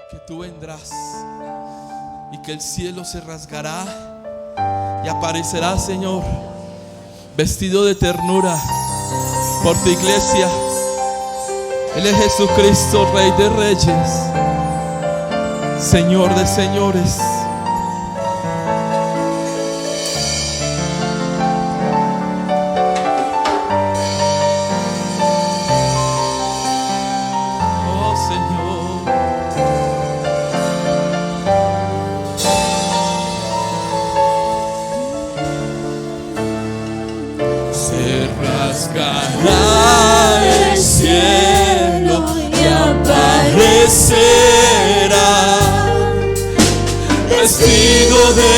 que tú vendrás y que el cielo se rasgará y aparecerá, Señor, vestido de ternura por tu iglesia. Él es Jesucristo, Rey de Reyes, Señor de señores. Oh, Señor. Se rasgará el cielo y aparecerá vestido de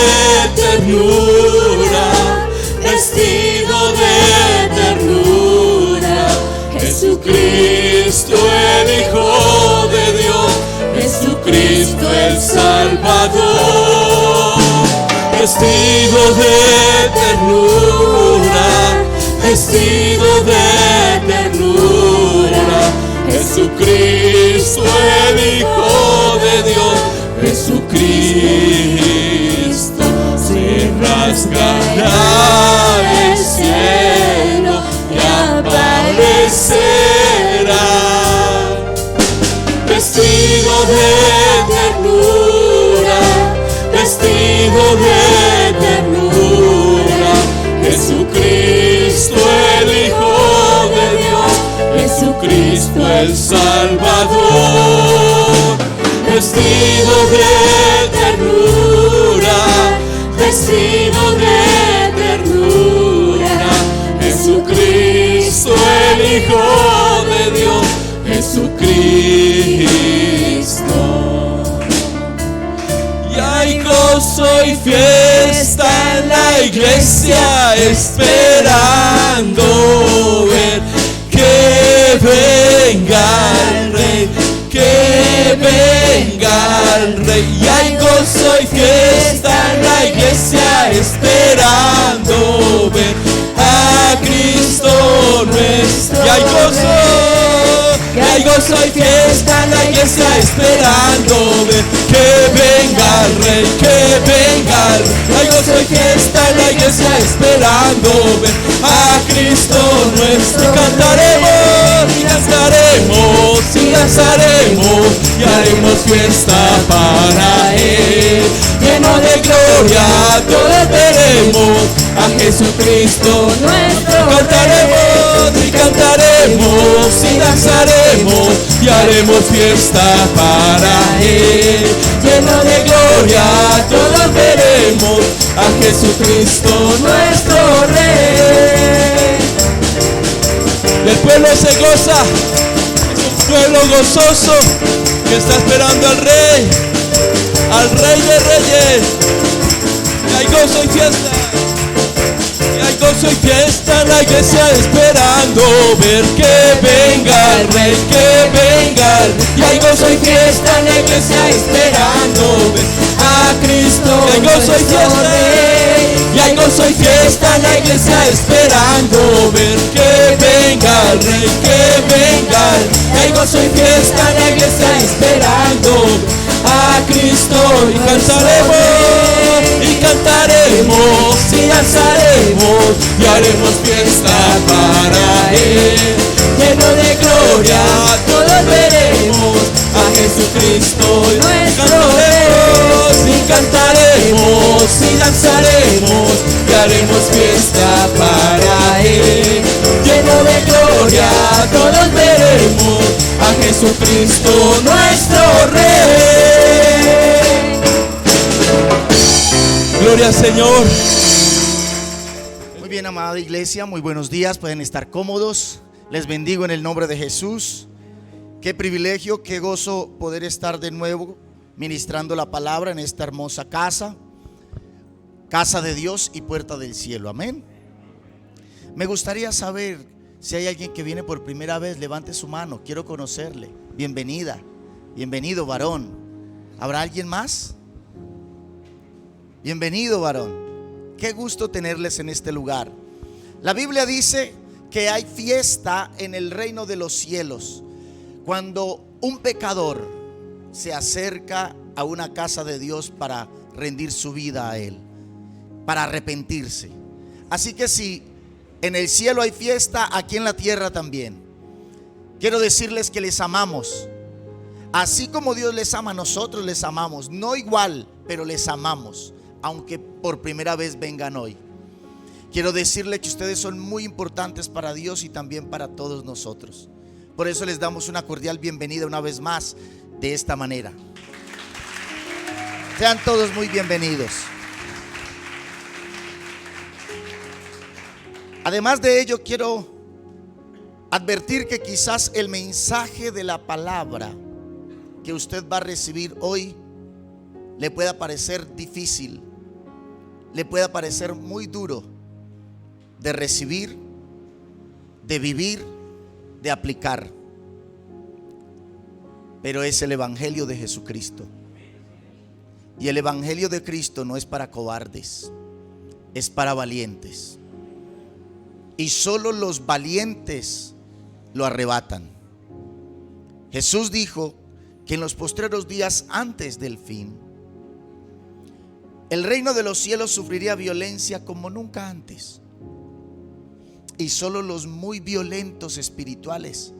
ternura, vestido de ternura. Jesucristo el Hijo de Dios, Jesucristo el Salvador, vestido de ternura, vestido de ternura. Jesucristo el Hijo de Dios, Jesucristo. Se rasgará el cielo y aparecerá vestido de ternura, vestido de ternura. Jesucristo el Hijo de Dios, Jesucristo el Salvador, vestido de ternura, vestido de ternura. Jesucristo el Hijo de Dios, Jesucristo. Y hay gozo y fiesta en la iglesia, esperando ver que venga el Rey, que venga el Rey. Y hay gozo y fiesta en la iglesia, esperando ver a Cristo nuestro. Y hay gozo y fiesta en la iglesia, esperando ver que venga el Rey, que venga el Rey. Hay gozo y fiesta en la iglesia, esperando ver a Cristo nuestro. Y cantaremos, y danzaremos, y danzaremos, y haremos fiesta para Él. Lleno de gloria, todos veremos a Jesucristo nuestro. Cantaremos, y cantaremos, y danzaremos, y haremos fiesta para Él. Lleno de gloria, todos veremos a Jesucristo nuestro Rey. Y el pueblo se goza, es un pueblo gozoso que está esperando al Rey de Reyes. Y hay gozo y fiesta, y hay gozo y fiesta en la iglesia, esperando ver que venga el Rey, que venga el Rey. Y hay gozo y fiesta en la iglesia, esperando ver a Cristo. Y hay gozo y fiesta, y hay gozo y fiesta en la iglesia, esperando ver que venga el Rey, que venga el Rey. Y hay gozo y fiesta en la iglesia, esperando a Cristo. Y cantaremos, y danzaremos, y haremos fiesta para Él. Lleno de gloria, todos veremos a Jesucristo nuestro Rey. Y cantaremos, y danzaremos, y haremos fiesta para Él. Lleno de gloria, todos veremos a Jesucristo nuestro Rey. Gloria al Señor. Muy bien, amada iglesia, muy buenos días. Pueden estar cómodos. Les bendigo en el nombre de Jesús. Qué privilegio, qué gozo poder estar de nuevo ministrando la palabra en esta hermosa casa, casa de Dios y puerta del cielo. Amén. Me gustaría saber si hay alguien que viene por primera vez. Levante su mano, quiero conocerle. Bienvenida, bienvenido, varón. ¿Habrá alguien más? Bienvenido, varón. Qué gusto tenerles en este lugar. La Biblia dice que hay fiesta en el reino de los cielos cuando un pecador, se acerca a una casa de Dios para rendir su vida a Él, para arrepentirse. Así que si en el cielo hay fiesta, aquí en la tierra también. Quiero decirles que les amamos. Así como Dios les ama, nosotros les amamos. No igual, pero les amamos, aunque por primera vez vengan hoy. Quiero decirles que ustedes son muy importantes para Dios y también para todos nosotros. Por eso les damos una cordial bienvenida una vez más de esta manera. Sean todos muy bienvenidos. Además de ello, quiero advertir que quizás el mensaje de la palabra que usted va a recibir hoy le pueda parecer difícil, le pueda parecer muy duro de recibir, de vivir, de aplicar. Pero es el evangelio de Jesucristo. Y el evangelio de Cristo no es para cobardes, es para valientes. Y solo los valientes lo arrebatan. Jesús dijo que en los postreros días antes del fin, el reino de los cielos sufriría violencia como nunca antes. Y solo los muy violentos espirituales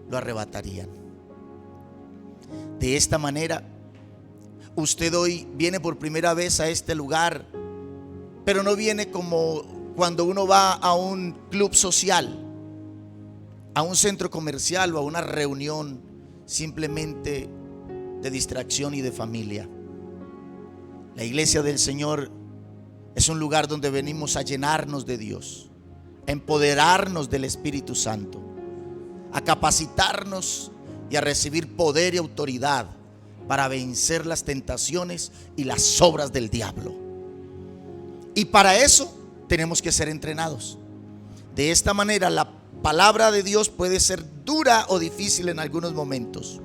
lo arrebatarían. De esta manera, usted hoy viene por primera vez a este lugar, pero no viene como cuando uno va a un club social, a un centro comercial o a una reunión simplemente de distracción y de familia. La iglesia del Señor es un lugar donde venimos a llenarnos de Dios, a empoderarnos del Espíritu Santo, a capacitarnos y a recibir poder y autoridad para vencer las tentaciones y las obras del diablo. Y para eso tenemos que ser entrenados. De esta manera la palabra de Dios puede ser dura o difícil en algunos momentos,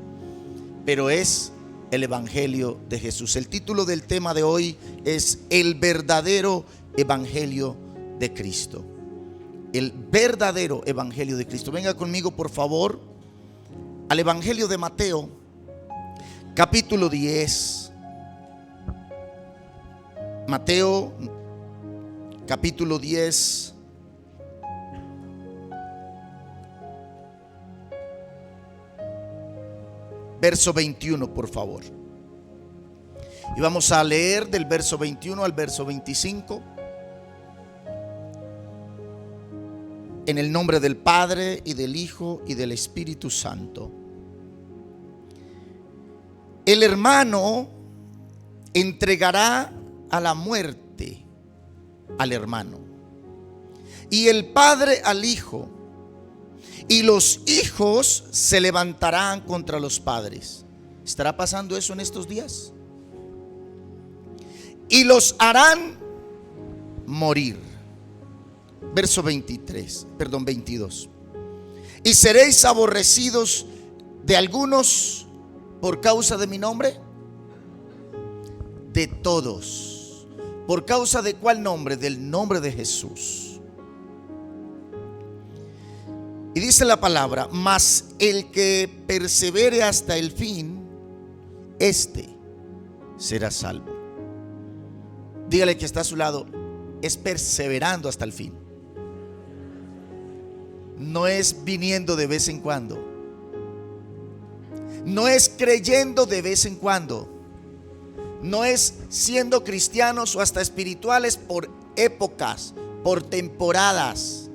pero es el evangelio de Jesús. El título del tema de hoy es el verdadero evangelio de Cristo. El verdadero evangelio de Cristo. Venga conmigo por favor al evangelio de Mateo, capítulo 10. Mateo, capítulo 10. Verso 21, por favor. Y vamos a leer del verso 21 al verso 25. En el nombre del Padre y del Hijo y del Espíritu Santo. El hermano entregará a la muerte al hermano, y el padre al hijo, y los hijos se levantarán contra los padres. ¿Estará pasando eso en estos días? Y los harán morir. Verso 22. Y seréis aborrecidos de algunos por causa de mi nombre. De todos. ¿Por causa de cuál nombre? Del nombre de Jesús. Y dice la palabra: mas el que persevere hasta el fin, este será salvo. Dígale que está a su lado: es perseverando hasta el fin. No es viniendo de vez en cuando. No es creyendo de vez en cuando. No es siendo cristianos o hasta espirituales por épocas, por temporadas.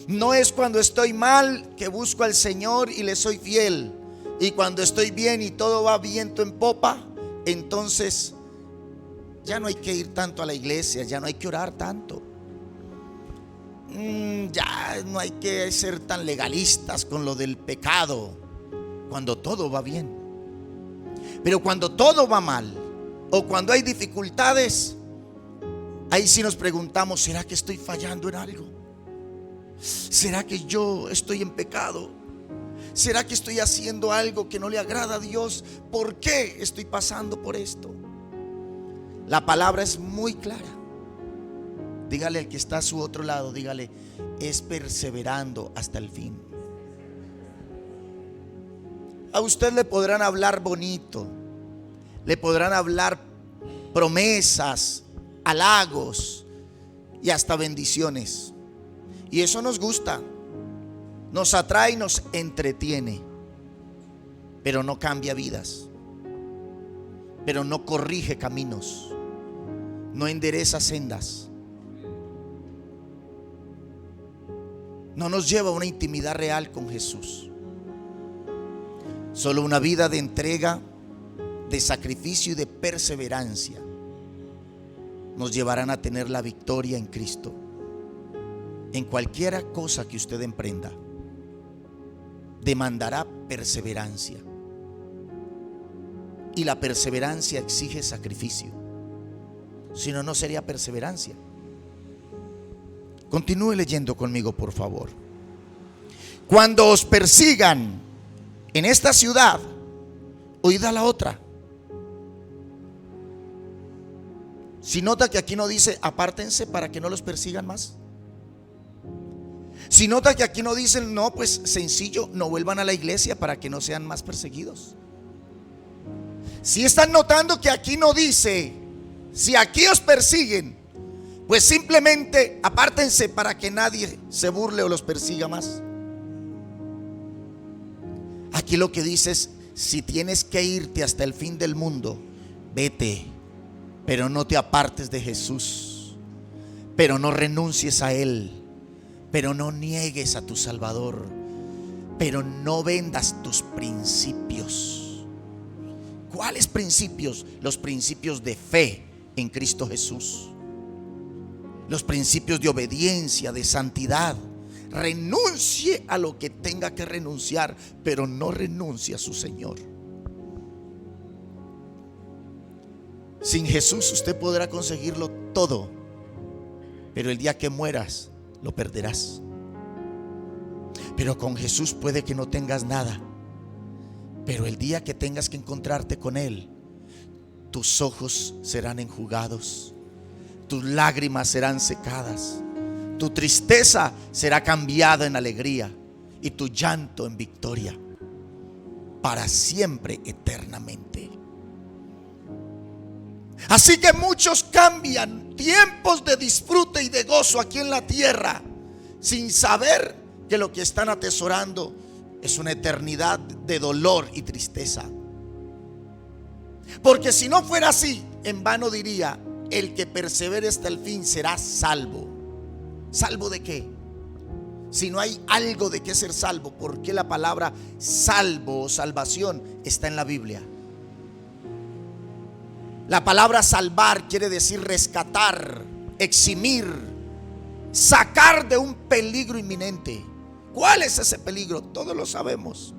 No es cuando estoy mal que busco al Señor y le soy fiel, y cuando estoy bien y todo va viento en popa, entonces ya no hay que ir tanto a la iglesia, ya no hay que orar tanto, ya no hay que ser tan legalistas con lo del pecado, cuando todo va bien. Pero cuando todo va mal o cuando hay dificultades, ahí sí nos preguntamos: ¿será que estoy fallando en algo? ¿Será que yo estoy en pecado? ¿Será que estoy haciendo algo que no le agrada a Dios? ¿Por qué estoy pasando por esto? La palabra es muy clara. Dígale al que está a su otro lado, dígale: es perseverando hasta el fin. A usted le podrán hablar bonito, le podrán hablar promesas, halagos y hasta bendiciones. Y eso nos gusta, nos atrae y nos entretiene, pero no cambia vidas, pero no corrige caminos, no endereza sendas, no nos lleva a una intimidad real con Jesús. Solo una vida de entrega, de sacrificio y de perseverancia nos llevarán a tener la victoria en Cristo. En cualquiera cosa que usted emprenda, demandará perseverancia. Y la perseverancia exige sacrificio. Si no, no sería perseverancia. Continúe leyendo conmigo, por favor. Cuando os persigan en esta ciudad, huid a la otra. Si nota que aquí no dice apártense para que no los persigan más. Si nota que aquí no dicen, no, pues sencillo, no vuelvan a la iglesia para que no sean más perseguidos. Si están notando que aquí no dice, si aquí os persiguen, pues simplemente apártense para que nadie se burle o los persiga más. Aquí lo que dice es, si tienes que irte hasta el fin del mundo, vete, pero no te apartes de Jesús, pero no renuncies a Él, pero no niegues a tu Salvador, pero no vendas tus principios. ¿Cuáles principios? Los principios de fe en Cristo Jesús, los principios de obediencia, de santidad. Renuncie a lo que tenga que renunciar, pero no renuncie a su Señor. Sin Jesús usted podrá conseguirlo todo, pero el día que mueras lo perderás. Pero con Jesús puede que no tengas nada, pero el día que tengas que encontrarte con Él, tus ojos serán enjugados, tus lágrimas serán secadas, tu tristeza será cambiada en alegría y tu llanto en victoria, para siempre, eternamente. Así que muchos cambian tiempos de disfrute y de gozo aquí en la tierra, sin saber que lo que están atesorando es una eternidad de dolor y tristeza. Porque si no fuera así, en vano diría, el que persevere hasta el fin será salvo. ¿Salvo de qué? Si no hay algo de qué ser salvo, ¿por qué la palabra salvo o salvación está en la Biblia? La palabra salvar quiere decir rescatar, eximir, sacar de un peligro inminente. ¿Cuál es ese peligro? Todos lo sabemos,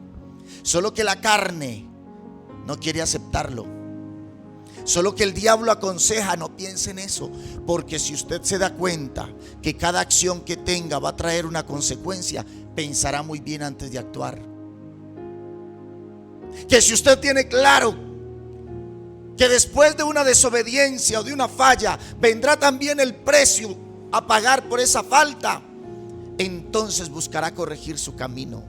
solo que la carne no quiere aceptarlo. Solo que el diablo aconseja, no piense en eso, porque si usted se da cuenta que cada acción que tenga va a traer una consecuencia, pensará muy bien antes de actuar. Que si usted tiene claro que después de una desobediencia o de una falla vendrá también el precio a pagar por esa falta, entonces buscará corregir su camino.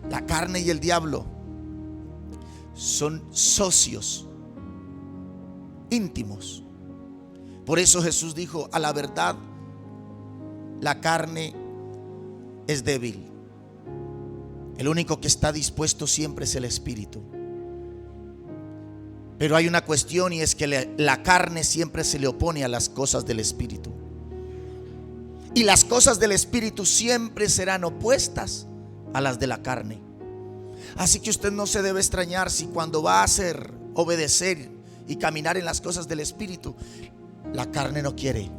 La carne y el diablo son socios íntimos. Por eso Jesús dijo, a la verdad, la carne es débil. El único que está dispuesto siempre es el espíritu. Pero hay una cuestión, y es que la carne siempre se le opone a las cosas del espíritu. Y las cosas del espíritu siempre serán opuestas a las de la carne. Así que usted no se debe extrañar si cuando va a hacer, obedecer y caminar en las cosas del espíritu, la carne no quiere.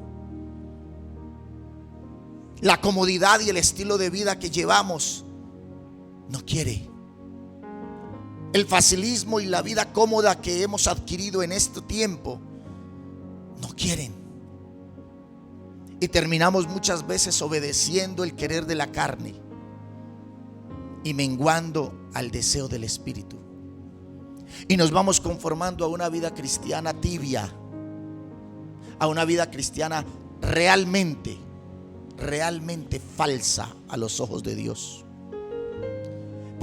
La comodidad y el estilo de vida que llevamos no quiere. El facilismo y la vida cómoda que hemos adquirido en este tiempo no quieren. Y terminamos muchas veces obedeciendo el querer de la carne y menguando al deseo del espíritu. Y nos vamos conformando a una vida cristiana tibia, a una vida cristiana realmente falsa a los ojos de Dios.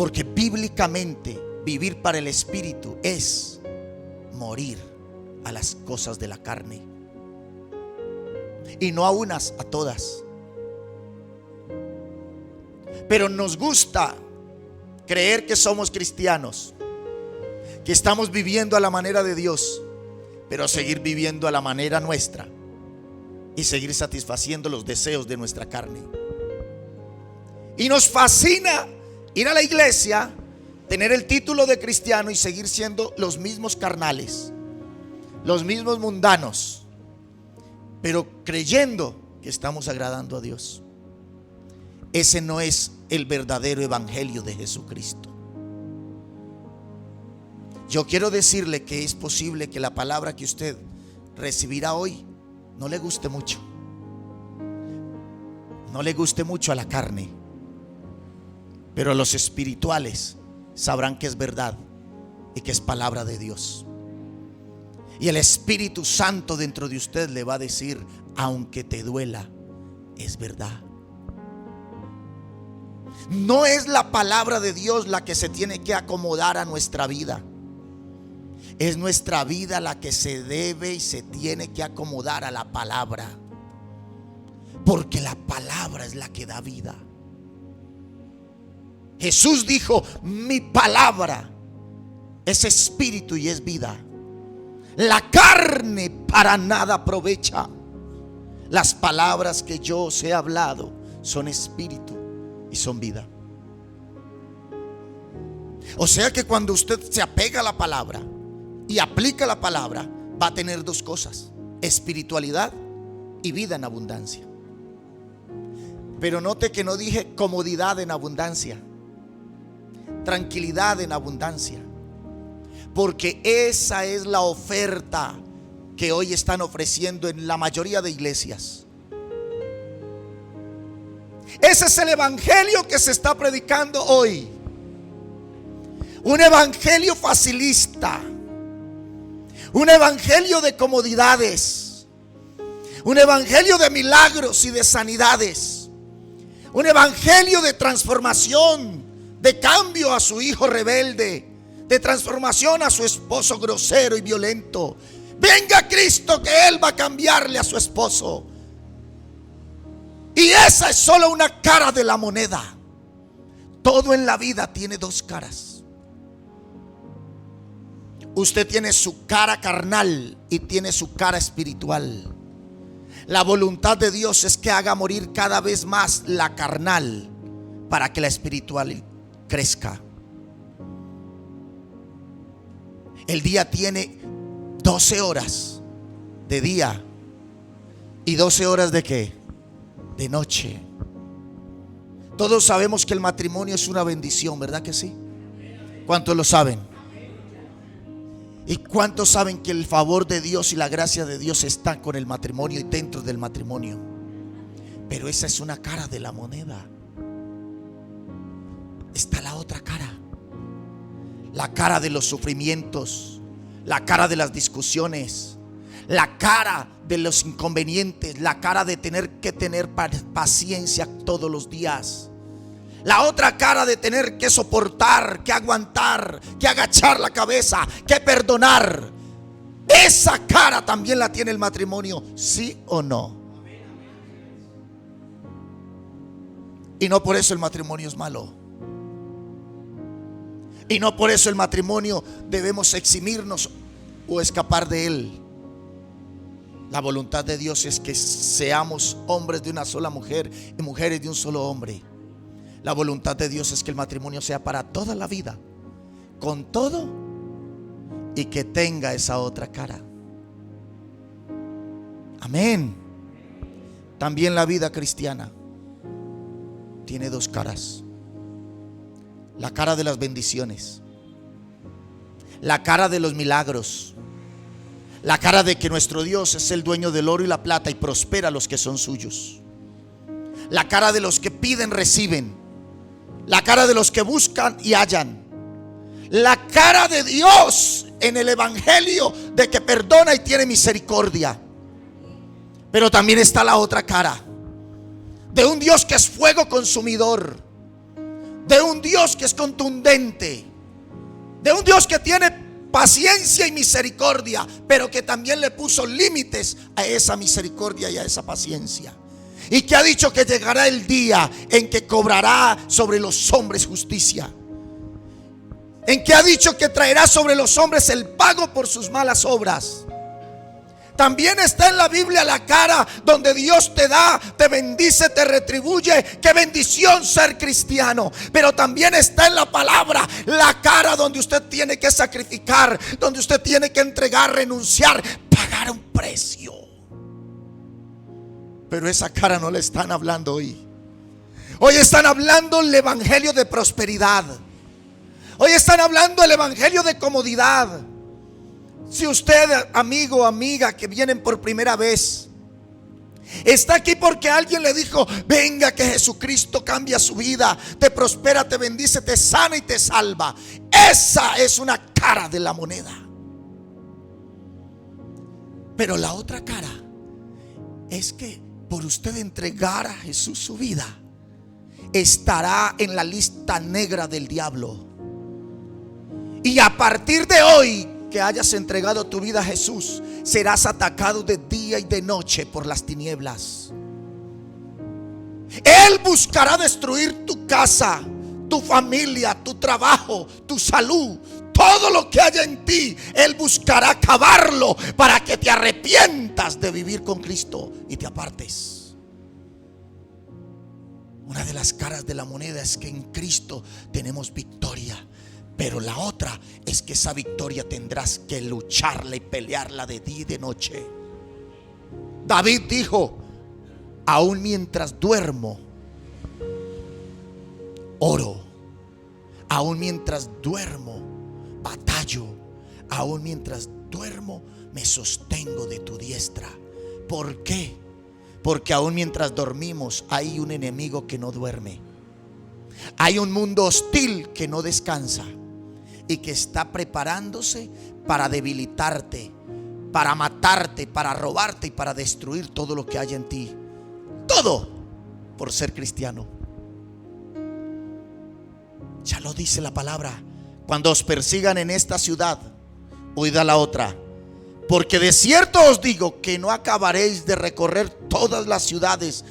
Porque bíblicamente vivir para el Espíritu es morir a las cosas de la carne. Y no a unas, a todas. Pero nos gusta creer que somos cristianos, que estamos viviendo a la manera de Dios, pero seguir viviendo a la manera nuestra y seguir satisfaciendo los deseos de nuestra carne. Y nos fascina ir a la iglesia, tener el título de cristiano y seguir siendo los mismos carnales, los mismos mundanos, pero creyendo que estamos agradando a Dios. Ese no es el verdadero evangelio de Jesucristo. Yo quiero decirle que es posible que la palabra que usted recibirá hoy no le guste mucho. No le guste mucho a la carne. Pero los espirituales sabrán que es verdad y que es palabra de Dios. Y el Espíritu Santo dentro de usted le va a decir, aunque te duela, es verdad. No es la palabra de Dios la que se tiene que acomodar a nuestra vida. Es nuestra vida la que se debe y se tiene que acomodar a la palabra. Porque la palabra es la que da vida. Jesús dijo, mi palabra es espíritu y es vida. La carne para nada aprovecha. Las palabras que yo os he hablado son espíritu y son vida. O sea que cuando usted se apega a la palabra y aplica la palabra, va a tener dos cosas: espiritualidad y vida en abundancia. Pero note que no dije comodidad en abundancia, tranquilidad en abundancia, porque esa es la oferta que hoy están ofreciendo en la mayoría de iglesias. Ese es el evangelio que se está predicando hoy. Un evangelio facilista, un evangelio de comodidades, un evangelio de milagros y de sanidades, un evangelio de transformación, de cambio a su hijo rebelde, de transformación a su esposo grosero y violento. Venga Cristo, que Él va a cambiarle a su esposo. Y esa es solo una cara de la moneda. Todo en la vida tiene dos caras. Usted tiene su cara carnal y tiene su cara espiritual. La voluntad de Dios es que haga morir cada vez más la carnal para que la espiritual crezca. El día tiene 12 horas de día y 12 horas de ¿qué? De noche. Todos sabemos que el matrimonio es una bendición, ¿verdad que sí? ¿Cuántos lo saben? ¿Y cuántos saben que el favor de Dios y la gracia de Dios está con el matrimonio y dentro del matrimonio? Pero esa es una cara de la moneda. Está la otra cara. La cara de los sufrimientos, la cara de las discusiones, la cara de los inconvenientes, la cara de tener que tener paciencia todos los días, la otra cara de tener que soportar, que aguantar, que agachar la cabeza, que perdonar. Esa cara también la tiene el matrimonio, ¿sí o no? Y no por eso el matrimonio es malo. Y no por eso el matrimonio debemos eximirnos o escapar de él. La voluntad de Dios es que seamos hombres de una sola mujer y mujeres de un solo hombre. La voluntad de Dios es que el matrimonio sea para toda la vida, con todo, y que tenga esa otra cara. Amén. También la vida cristiana tiene dos caras. La cara de las bendiciones, la cara de los milagros, la cara de que nuestro Dios es el dueño del oro y la plata y prospera a los que son suyos. La cara de los que piden, reciben. La cara de los que buscan y hallan. La cara de Dios en el evangelio de que perdona y tiene misericordia. Pero también está la otra cara de un Dios que es fuego consumidor, de un Dios que es contundente, de un Dios que tiene paciencia y misericordia, pero que también le puso límites a esa misericordia y a esa paciencia. Y que ha dicho que llegará el día en que cobrará sobre los hombres justicia. En que ha dicho que traerá sobre los hombres el pago por sus malas obras. También está en la Biblia la cara donde Dios te da, te bendice, te retribuye. Qué bendición ser cristiano. Pero también está en la palabra la cara donde usted tiene que sacrificar, donde usted tiene que entregar, renunciar, pagar un precio. Pero esa cara no le están hablando hoy. Hoy están hablando el evangelio de prosperidad. Hoy están hablando el evangelio de comodidad. Si usted, amigo o amiga que vienen por primera vez, está aquí porque alguien le dijo: venga, que Jesucristo cambia su vida, te prospera, te bendice, te sana y te salva. Esa es una cara de la moneda. Pero la otra cara es que por usted entregar a Jesús su vida, estará en la lista negra del diablo. Y a partir de hoy que hayas entregado tu vida a Jesús, serás atacado de día y de noche por las tinieblas. Él buscará destruir tu casa, tu familia, tu trabajo, tu salud, todo lo que haya en ti. Él buscará acabarlo para que te arrepientas de vivir con Cristo y te apartes. Una de las caras de la moneda es que en Cristo tenemos victoria. Pero la otra es que esa victoria tendrás que lucharla y pelearla de día y de noche. David dijo: aún mientras duermo, oro. Aún mientras duermo, batallo. Aún mientras duermo, me sostengo de tu diestra. ¿Por qué? Porque aún mientras dormimos hay un enemigo que no duerme. Hay un mundo hostil que no descansa y que está preparándose para debilitarte, para matarte, para robarte y para destruir todo lo que hay en ti. Todo por ser cristiano. Ya lo dice la palabra: cuando os persigan en esta ciudad, huid a la otra. Porque de cierto os digo que no acabaréis de recorrer todas las ciudades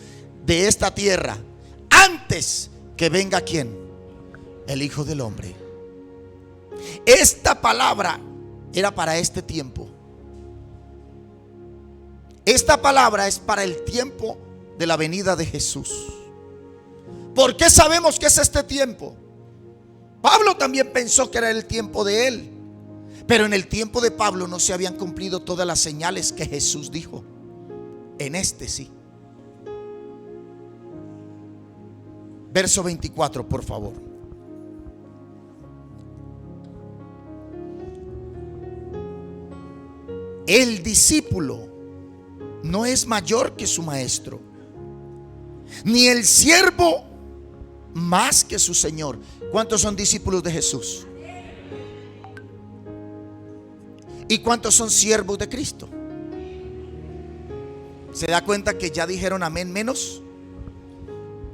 de esta tierra antes que venga ¿quién? El Hijo del Hombre. Esta palabra era para este tiempo. Esta palabra es para el tiempo de la venida de Jesús. ¿Por qué sabemos que es este tiempo? Pablo también pensó que era el tiempo de él, pero en el tiempo de Pablo no se habían cumplido todas las señales que Jesús dijo. En este sí. Verso 24, por favor. El discípulo no es mayor que su maestro, ni el siervo más que su señor. ¿Cuántos son discípulos de Jesús? ¿Y cuántos son siervos de Cristo? ¿Se da cuenta que ya dijeron amén menos?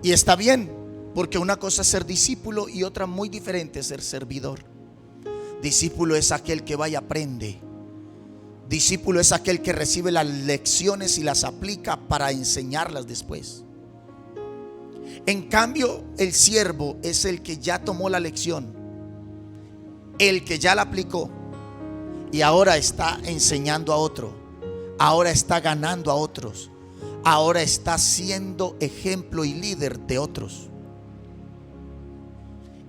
Y está bien, porque una cosa es ser discípulo y otra muy diferente es ser servidor. Discípulo es aquel que va y aprende. Discípulo es aquel que recibe las lecciones y las aplica para enseñarlas después. En cambio, el siervo es el que ya tomó la lección, el que ya la aplicó y ahora está enseñando a otro, ahora está ganando a otros, ahora está siendo ejemplo y líder de otros.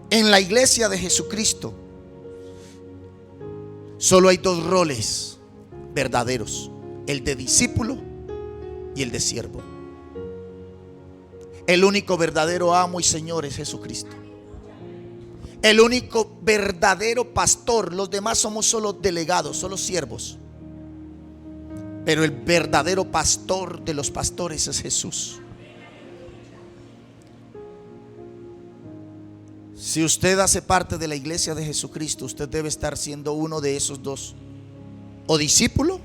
En la iglesia de Jesucristo solo hay dos roles verdaderos: el de discípulo y el de siervo. El único verdadero amo y Señor es Jesucristo. El único verdadero pastor. Los demás somos solo delegados, solo siervos. Pero el verdadero pastor de los pastores es Jesús. Si usted hace parte de la iglesia de Jesucristo, usted debe estar siendo uno de esos dos: o discípulo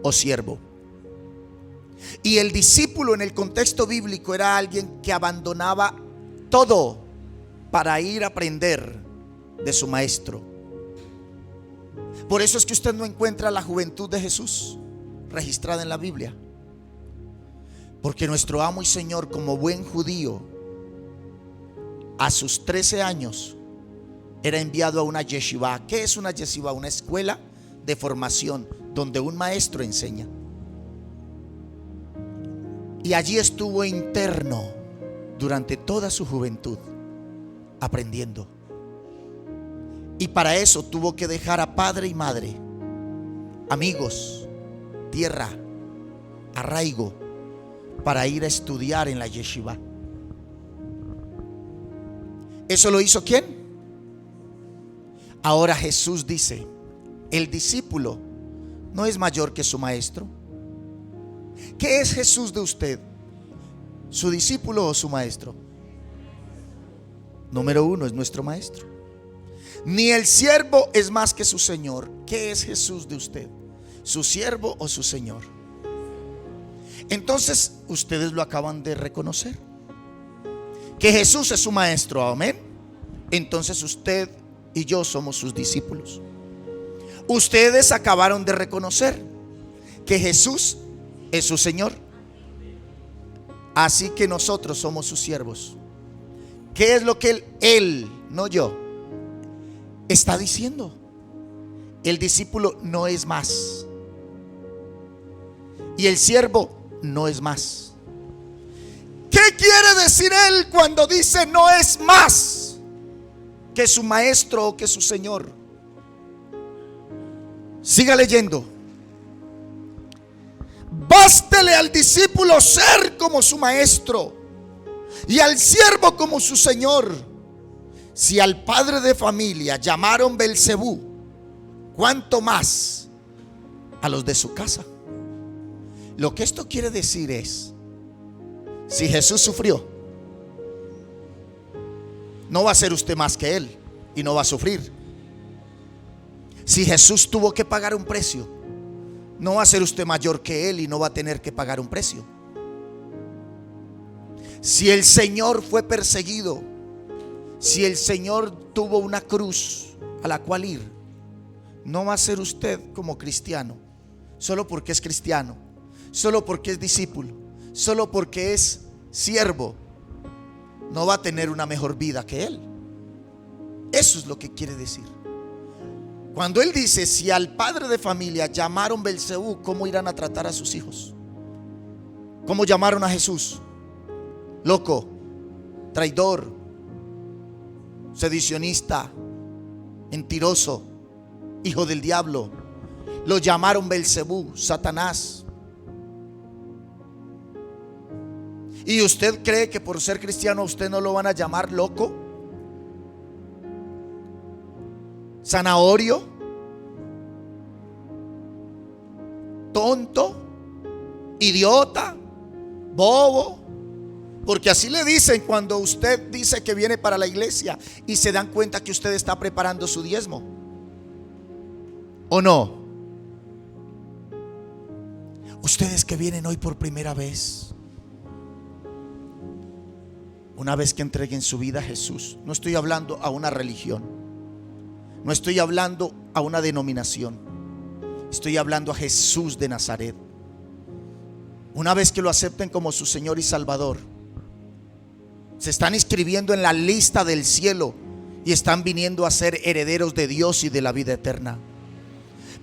o siervo. Y el discípulo en el contexto bíblico era alguien que abandonaba todo para ir a aprender de su maestro. Por eso es que usted no encuentra la juventud de Jesús registrada en la Biblia. Porque nuestro amo y Señor, como buen judío, a sus 13 años era enviado a una yeshiva. ¿Qué es una yeshiva? Una escuela de formación donde un maestro enseña. Y allí estuvo interno durante toda su juventud, aprendiendo. Y para eso tuvo que dejar a padre y madre, amigos, tierra, arraigo, para ir a estudiar en la yeshiva. ¿Eso lo hizo quién? Ahora Jesús dice: el discípulo no es mayor que su maestro. ¿Qué es Jesús de usted? ¿Su discípulo o su maestro? Número uno, es nuestro maestro. Ni el siervo es más que su señor. ¿Qué es Jesús de usted? ¿Su siervo o su señor? Entonces ustedes lo acaban de reconocer, que Jesús es su maestro. Amén. Entonces usted y yo somos sus discípulos. Ustedes acabaron de reconocer que Jesús es su Señor. Así que nosotros somos sus siervos. ¿Qué es lo que él, no yo, está diciendo? El discípulo no es más, y el siervo no es más. ¿Qué quiere decir él cuando dice no es más que su maestro o que su Señor? Siga leyendo. Bástele al discípulo ser como su maestro y al siervo como su señor. Si al padre de familia llamaron Belcebú, ¿cuánto más a los de su casa? Lo que esto quiere decir es: si Jesús sufrió, no va a ser usted más que él y no va a sufrir. Si Jesús tuvo que pagar un precio, no va a ser usted mayor que él y no va a tener que pagar un precio. Si el Señor fue perseguido, si el Señor tuvo una cruz a la cual ir, no va a ser usted como cristiano, solo porque es cristiano, solo porque es discípulo, solo porque es siervo, no va a tener una mejor vida que él. Eso es lo que quiere decir. Cuando él dice: si al padre de familia llamaron Belcebú, ¿cómo irán a tratar a sus hijos? ¿Cómo llamaron a Jesús? Loco, traidor, sedicionista, mentiroso, hijo del diablo. Lo llamaron Belcebú, Satanás. ¿Y usted cree que por ser cristiano a usted no lo van a llamar loco? Zanahorio, tonto, idiota, bobo, porque así le dicen cuando usted dice que viene para la iglesia y se dan cuenta que usted está preparando su diezmo, ¿o no? Ustedes que vienen hoy por primera vez, una vez que entreguen su vida a Jesús, no estoy hablando a una religión, no estoy hablando a una denominación, estoy hablando a Jesús de Nazaret. Una vez que lo acepten como su Señor y Salvador, se están inscribiendo en la lista del cielo y están viniendo a ser herederos de Dios y de la vida eterna.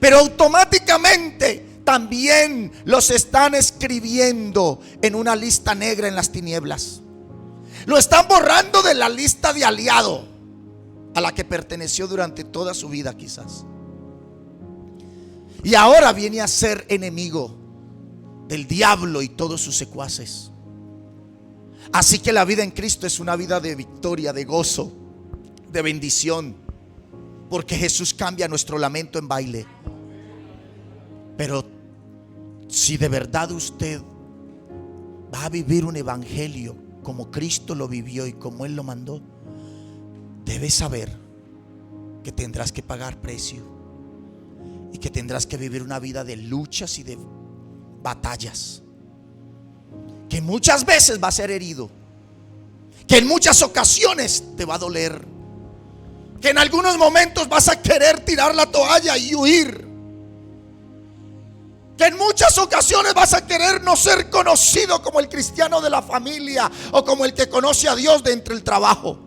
Pero automáticamente también los están escribiendo en una lista negra en las tinieblas. Lo están borrando de la lista de aliado a la que perteneció durante toda su vida quizás. Y ahora viene a ser enemigo del diablo y todos sus secuaces. Así que la vida en Cristo es una vida de victoria, de gozo, de bendición, porque Jesús cambia nuestro lamento en baile. Pero si de verdad usted va a vivir un evangelio como Cristo lo vivió y como Él lo mandó, debes saber que tendrás que pagar precio y que tendrás que vivir una vida de luchas y de batallas, que muchas veces va a ser herido, que en muchas ocasiones te va a doler, que en algunos momentos vas a querer tirar la toalla y huir, que en muchas ocasiones vas a querer no ser conocido como el cristiano de la familia o como el que conoce a Dios de entre el trabajo,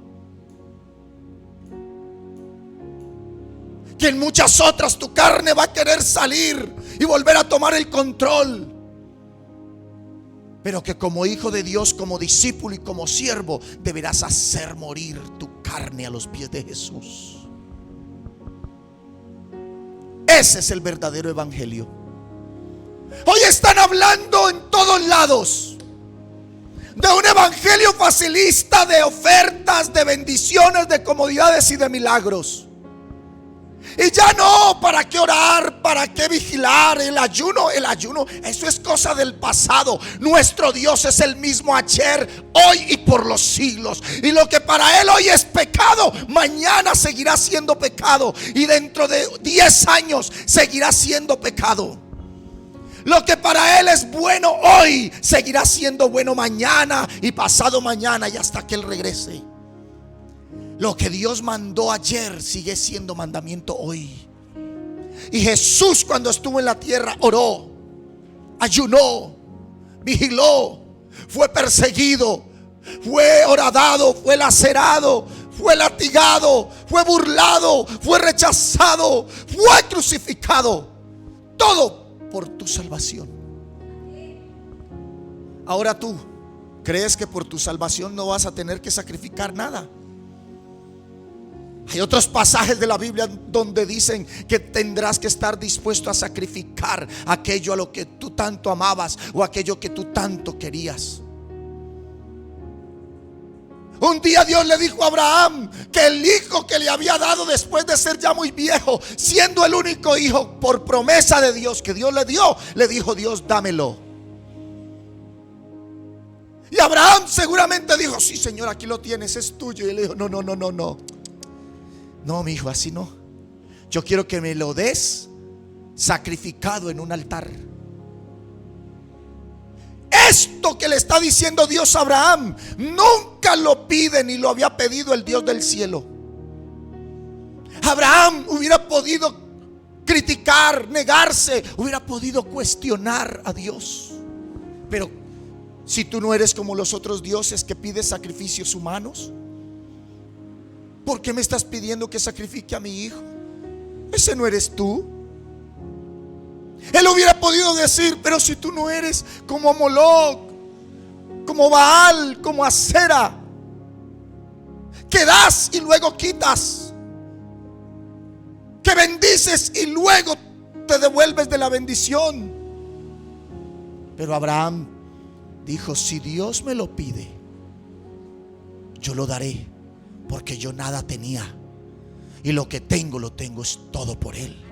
que en muchas otras tu carne va a querer salir y volver a tomar el control. Pero que como hijo de Dios, como discípulo y como siervo, deberás hacer morir tu carne a los pies de Jesús. Ese es el verdadero evangelio. Hoy están hablando en todos lados de un evangelio facilista, de ofertas, de bendiciones, de comodidades y de milagros. Y ya no, ¿para qué orar? ¿Para qué vigilar? El ayuno, eso es cosa del pasado. Nuestro Dios es el mismo ayer, hoy y por los siglos. Y lo que para Él hoy es pecado, mañana seguirá siendo pecado. Y dentro de 10 años seguirá siendo pecado. Lo que para Él es bueno hoy, seguirá siendo bueno mañana y pasado mañana y hasta que Él regrese. Lo que Dios mandó ayer sigue siendo mandamiento hoy. Y Jesús, cuando estuvo en la tierra, oró, ayunó, vigiló, fue perseguido, fue horadado, fue lacerado, fue latigado, fue burlado, fue rechazado, fue crucificado. Todo por tu salvación. Ahora tú crees que por tu salvación no vas a tener que sacrificar nada. Hay otros pasajes de la Biblia donde dicen que tendrás que estar dispuesto a sacrificar aquello a lo que tú tanto amabas o aquello que tú tanto querías. Un día Dios le dijo a Abraham que el hijo que le había dado después de ser ya muy viejo, siendo el único hijo por promesa de Dios que Dios le dio, le dijo Dios: dámelo. Y Abraham seguramente dijo: sí, Señor, aquí lo tienes, es tuyo. Y él le dijo: no, mi hijo, así no. Yo quiero que me lo des sacrificado en un altar. Esto que le está diciendo Dios a Abraham, nunca lo pide ni lo había pedido el Dios del cielo. Abraham hubiera podido criticar, negarse, hubiera podido cuestionar a Dios. Pero si tú no eres como los otros dioses que pides sacrificios humanos, ¿por qué me estás pidiendo que sacrifique a mi hijo? Ese no eres tú. Él hubiera podido decir: pero si tú no eres como Moloc, como Baal, como Acera, que das y luego quitas, que bendices y luego te devuelves de la bendición. Pero Abraham dijo: si Dios me lo pide, yo lo daré, porque yo nada tenía y lo que tengo, lo tengo es todo por Él.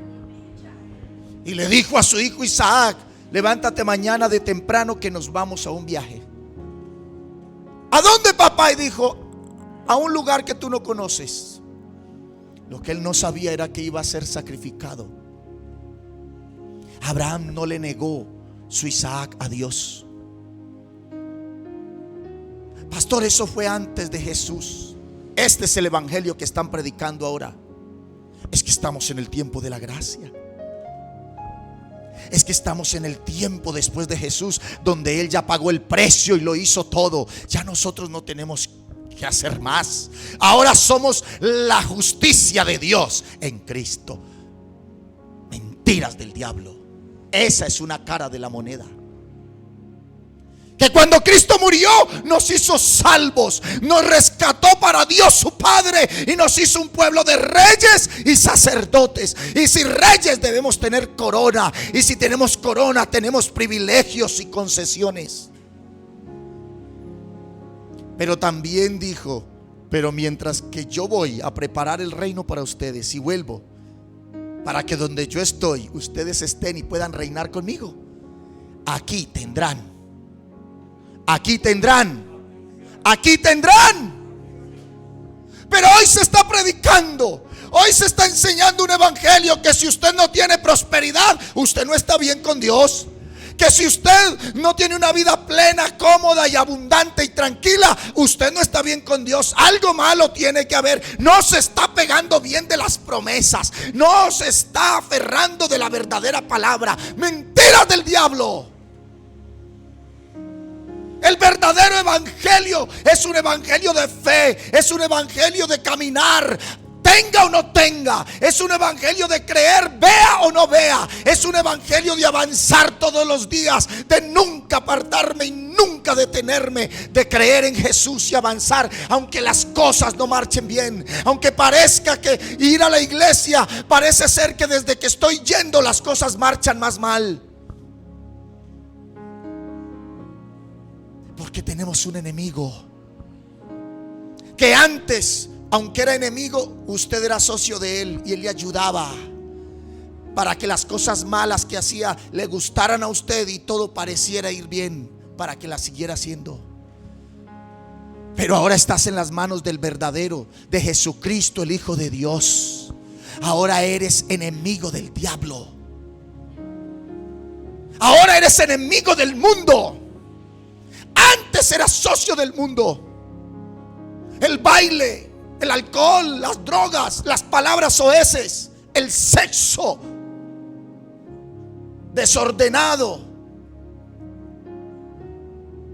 Y le dijo a su hijo Isaac: levántate mañana de temprano que nos vamos a un viaje. ¿A dónde, papá? Y dijo: a un lugar que tú no conoces. Lo que él no sabía era que iba a ser sacrificado. Abraham no le negó su Isaac a Dios. Pastor, eso fue antes de Jesús. Este es el evangelio que están predicando ahora. Es que estamos en el tiempo de la gracia. Es que estamos en el tiempo después de Jesús, donde Él ya pagó el precio y lo hizo todo. Ya nosotros no tenemos que hacer más. Ahora somos la justicia de Dios en Cristo. Mentiras del diablo. Esa es una cara de la moneda. Que cuando Cristo murió nos hizo salvos, nos rescató para Dios su Padre y nos hizo un pueblo de reyes y sacerdotes. Y si reyes, debemos tener corona, y si tenemos corona tenemos privilegios y concesiones. Pero también dijo: pero mientras que yo voy a preparar el reino para ustedes y vuelvo, para que donde yo estoy ustedes estén y puedan reinar conmigo, aquí tendrán. Pero hoy se está predicando, hoy se está enseñando un evangelio que si usted no tiene prosperidad, usted no está bien con Dios. Que si usted no tiene una vida plena, cómoda y abundante y tranquila, usted no está bien con Dios. Algo malo tiene que haber. No se está pegando bien de las promesas. No se está aferrando de la verdadera palabra. Mentiras del diablo. El verdadero evangelio es un evangelio de fe, es un evangelio de caminar, tenga o no tenga, es un evangelio de creer, vea o no vea, es un evangelio de avanzar todos los días, de nunca apartarme y nunca detenerme, de creer en Jesús y avanzar, aunque las cosas no marchen bien, aunque parezca que ir a la iglesia parece ser que desde que estoy yendo las cosas marchan más mal. Porque tenemos un enemigo que antes, aunque era enemigo, usted era socio de él y él le ayudaba para que las cosas malas que hacía le gustaran a usted y todo pareciera ir bien, para que las siguiera haciendo. Pero ahora estás en las manos del verdadero, de Jesucristo, el Hijo de Dios. Ahora eres enemigo del diablo. Ahora eres enemigo del mundo. Antes eras socio del mundo. El baile, el alcohol, las drogas, las palabras soeces, el sexo desordenado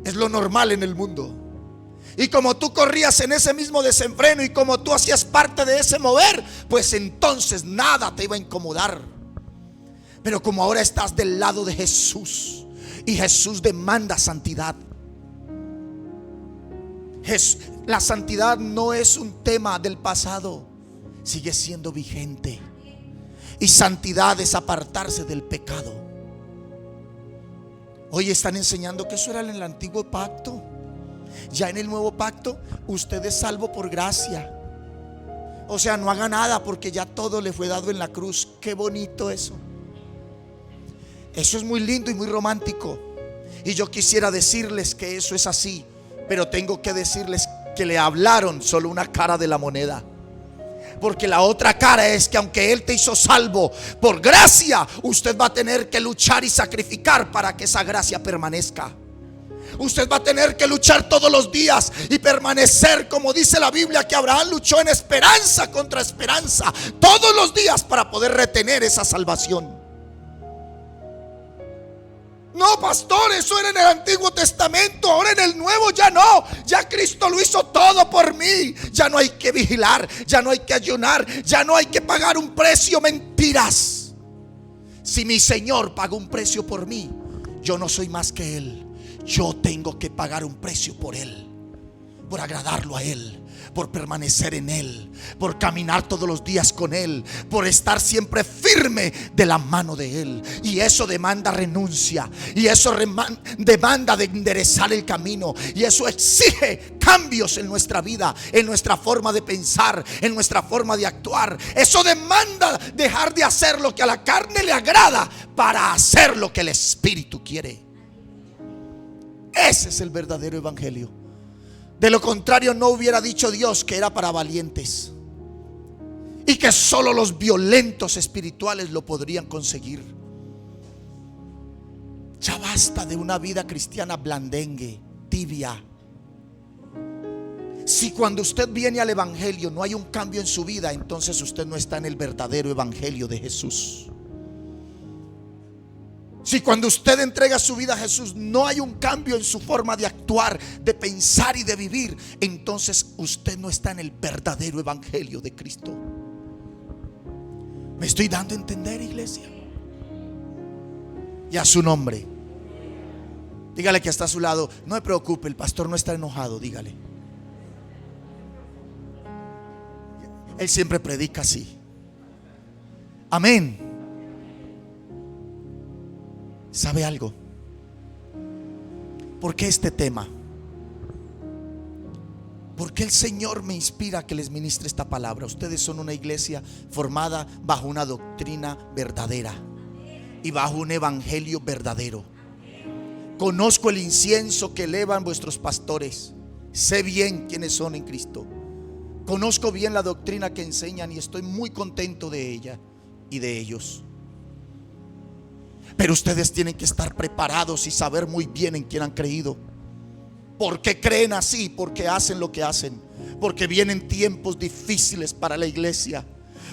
es lo normal en el mundo. Y como tú corrías en ese mismo desenfreno y como tú hacías parte de ese mover, pues entonces nada te iba a incomodar. Pero como ahora estás del lado de Jesús y Jesús demanda santidad. La santidad no es un tema del pasado, sigue siendo vigente. Y santidad es apartarse del pecado. Hoy están enseñando que eso era en el antiguo pacto. Ya en el nuevo pacto usted es salvo por gracia. O sea, no haga nada porque ya todo le fue dado en la cruz. Qué bonito eso. Eso es muy lindo y muy romántico. Y yo quisiera decirles que eso es así, pero tengo que decirles que le hablaron solo una cara de la moneda. Porque la otra cara es que aunque Él te hizo salvo por gracia, usted va a tener que luchar y sacrificar para que esa gracia permanezca. Usted va a tener que luchar todos los días y permanecer, como dice la Biblia, que Abraham luchó en esperanza contra esperanza todos los días para poder retener esa salvación. No, pastor, eso era en el Antiguo Testamento. Ahora en el Nuevo ya no. Ya Cristo lo hizo todo por mí. Ya no hay que vigilar, ya no hay que ayunar, ya no hay que pagar un precio. Mentiras. Si mi Señor pagó un precio por mí, yo no soy más que Él. Yo tengo que pagar un precio por Él, por agradarlo a Él, por permanecer en Él, por caminar todos los días con Él, por estar siempre firme de la mano de Él. Y eso demanda renuncia, y eso demanda de enderezar el camino, y eso exige cambios en nuestra vida, en nuestra forma de pensar, en nuestra forma de actuar. Eso demanda dejar de hacer lo que a la carne le agrada para hacer lo que el Espíritu quiere. Ese es el verdadero evangelio. De lo contrario, no hubiera dicho Dios que era para valientes y que solo los violentos espirituales lo podrían conseguir. Ya basta de una vida cristiana blandengue, tibia. Si cuando usted viene al evangelio no hay un cambio en su vida, entonces usted no está en el verdadero evangelio de Jesús. Si cuando usted entrega su vida a Jesús no hay un cambio en su forma de actuar, de pensar y de vivir, entonces usted no está en el verdadero evangelio de Cristo. ¿Me estoy dando a entender, iglesia? Y a su nombre. Dígale que está a su lado: no me preocupe, el pastor no está enojado. Dígale. Él siempre predica así. Amén. ¿Sabe algo? ¿Por qué este tema? ¿Por qué el Señor me inspira a que les ministre esta palabra? Ustedes son una iglesia formada bajo una doctrina verdadera y bajo un evangelio verdadero. Conozco el incienso que elevan vuestros pastores. Sé bien quiénes son en Cristo. Conozco bien la doctrina que enseñan y estoy muy contento de ella y de ellos. Pero ustedes tienen que estar preparados y saber muy bien en quién han creído. ¿Por qué creen así? ¿Por qué hacen lo que hacen? Porque vienen tiempos difíciles para la iglesia.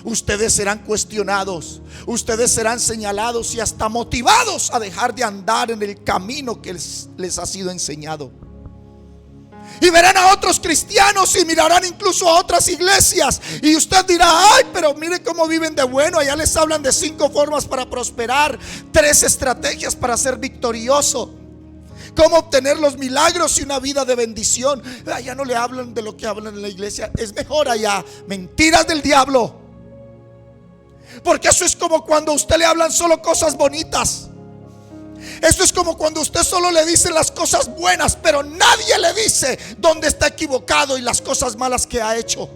Ustedes serán cuestionados, ustedes serán señalados y hasta motivados a dejar de andar en el camino que les ha sido enseñado. Y verán a otros cristianos y mirarán incluso a otras iglesias, y usted dirá: ay, pero mire cómo viven de bueno. Allá les hablan de 5 formas para prosperar, 3 estrategias para ser victorioso, cómo obtener los milagros y una vida de bendición. Allá no le hablan de lo que hablan en la iglesia. Es mejor allá. Mentiras del diablo. Porque eso es como cuando a usted le hablan solo cosas bonitas. Esto es como cuando usted solo le dice las cosas buenas, pero nadie le dice dónde está equivocado y las cosas malas que ha hecho.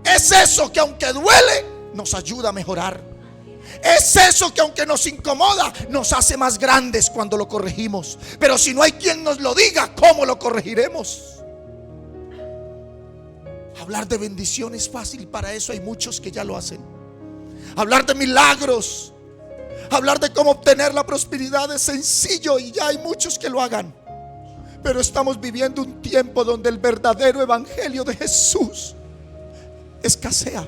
Es eso que, aunque duele, nos ayuda a mejorar. Es eso que, aunque nos incomoda, nos hace más grandes cuando lo corregimos. Pero si no hay quien nos lo diga, ¿cómo lo corregiremos? Hablar de bendición es fácil, para eso hay muchos que ya lo hacen. Hablar de milagros, hablar de cómo obtener la prosperidad es sencillo y ya hay muchos que lo hagan. Pero estamos viviendo un tiempo donde el verdadero evangelio de Jesús escasea.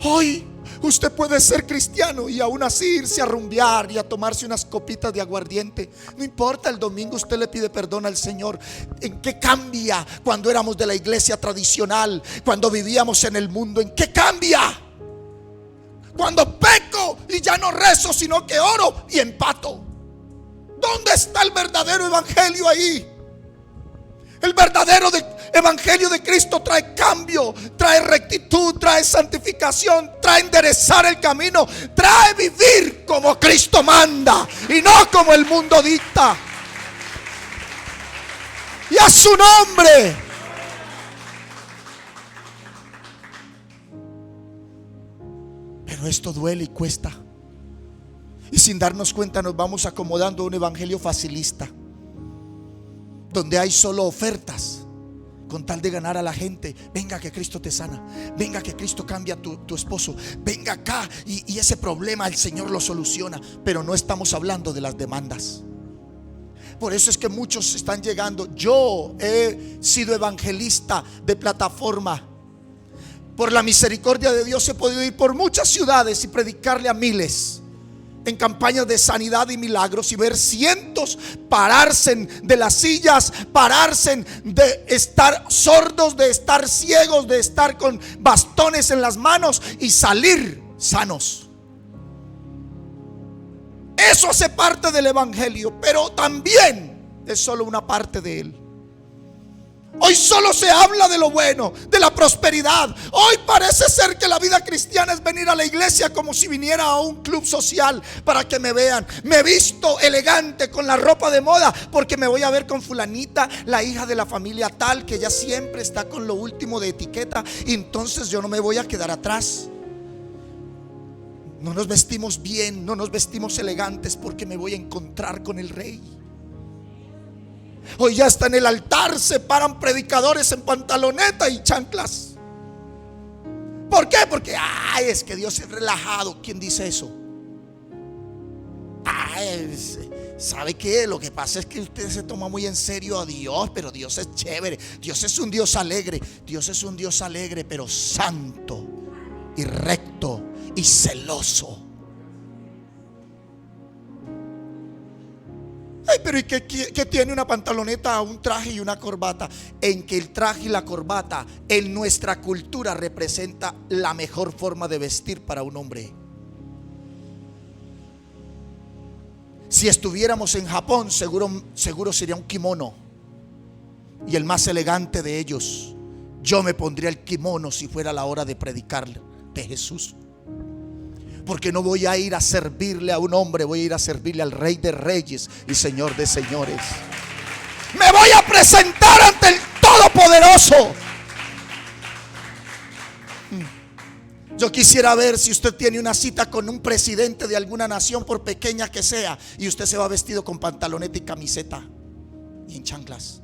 Hoy usted puede ser cristiano y aún así irse a rumbear y a tomarse unas copitas de aguardiente. No importa, el domingo usted le pide perdón al Señor. ¿En qué cambia cuando éramos de la iglesia tradicional? Cuando vivíamos en el mundo, ¿en qué cambia? Cuando peco y ya no rezo, sino que oro y empato. ¿Dónde está el verdadero evangelio ahí? El verdadero evangelio de Cristo trae cambio, trae rectitud, trae santificación, trae enderezar el camino, trae vivir como Cristo manda y no como el mundo dicta. Y a su nombre. Pero esto duele y cuesta. Y sin darnos cuenta nos vamos acomodando a un evangelio facilista, donde hay solo ofertas con tal de ganar a la gente. Venga que Cristo te sana, venga que Cristo cambia tu esposo, venga acá y ese problema el Señor lo soluciona. Pero no estamos hablando de las demandas. Por eso es que muchos están llegando. Yo he sido evangelista de plataforma. Por la misericordia de Dios he podido ir por muchas ciudades y predicarle a miles en campañas de sanidad y milagros, y ver cientos pararse de las sillas, pararse de estar sordos, de estar ciegos, de estar con bastones en las manos y salir sanos. Eso hace parte del evangelio, pero también es solo una parte de él. Hoy solo se habla de lo bueno, de la prosperidad. Hoy parece ser que la vida cristiana es venir a la iglesia como si viniera a un club social para que me vean. Me he visto elegante con la ropa de moda porque me voy a ver con fulanita, la hija de la familia tal, que ella siempre está con lo último de etiqueta, y entonces yo no me voy a quedar atrás. No nos vestimos bien, no nos vestimos elegantes porque me voy a encontrar con el Rey. Hoy ya está en el altar, se paran predicadores en pantaloneta y chanclas. ¿Por qué? Porque es que Dios es relajado. ¿Quién dice eso? ¿Sabe qué? Lo que pasa es que usted se toma muy en serio a Dios, pero Dios es chévere. Dios es un Dios alegre. Dios es un Dios alegre, pero santo y recto y celoso. Pero ¿y qué tiene una pantaloneta, un traje y una corbata? En que el traje y la corbata en nuestra cultura representa la mejor forma de vestir para un hombre. Si estuviéramos en Japón, seguro sería un kimono, y el más elegante de ellos. Yo me pondría el kimono si fuera la hora de predicar de Jesús. Porque no voy a ir a servirle a un hombre, voy a ir a servirle al Rey de Reyes y Señor de Señores. Me voy a presentar ante el Todopoderoso. Yo quisiera ver si usted tiene una cita con un presidente de alguna nación, por pequeña que sea, y usted se va vestido con pantaloneta y camiseta y en chanclas.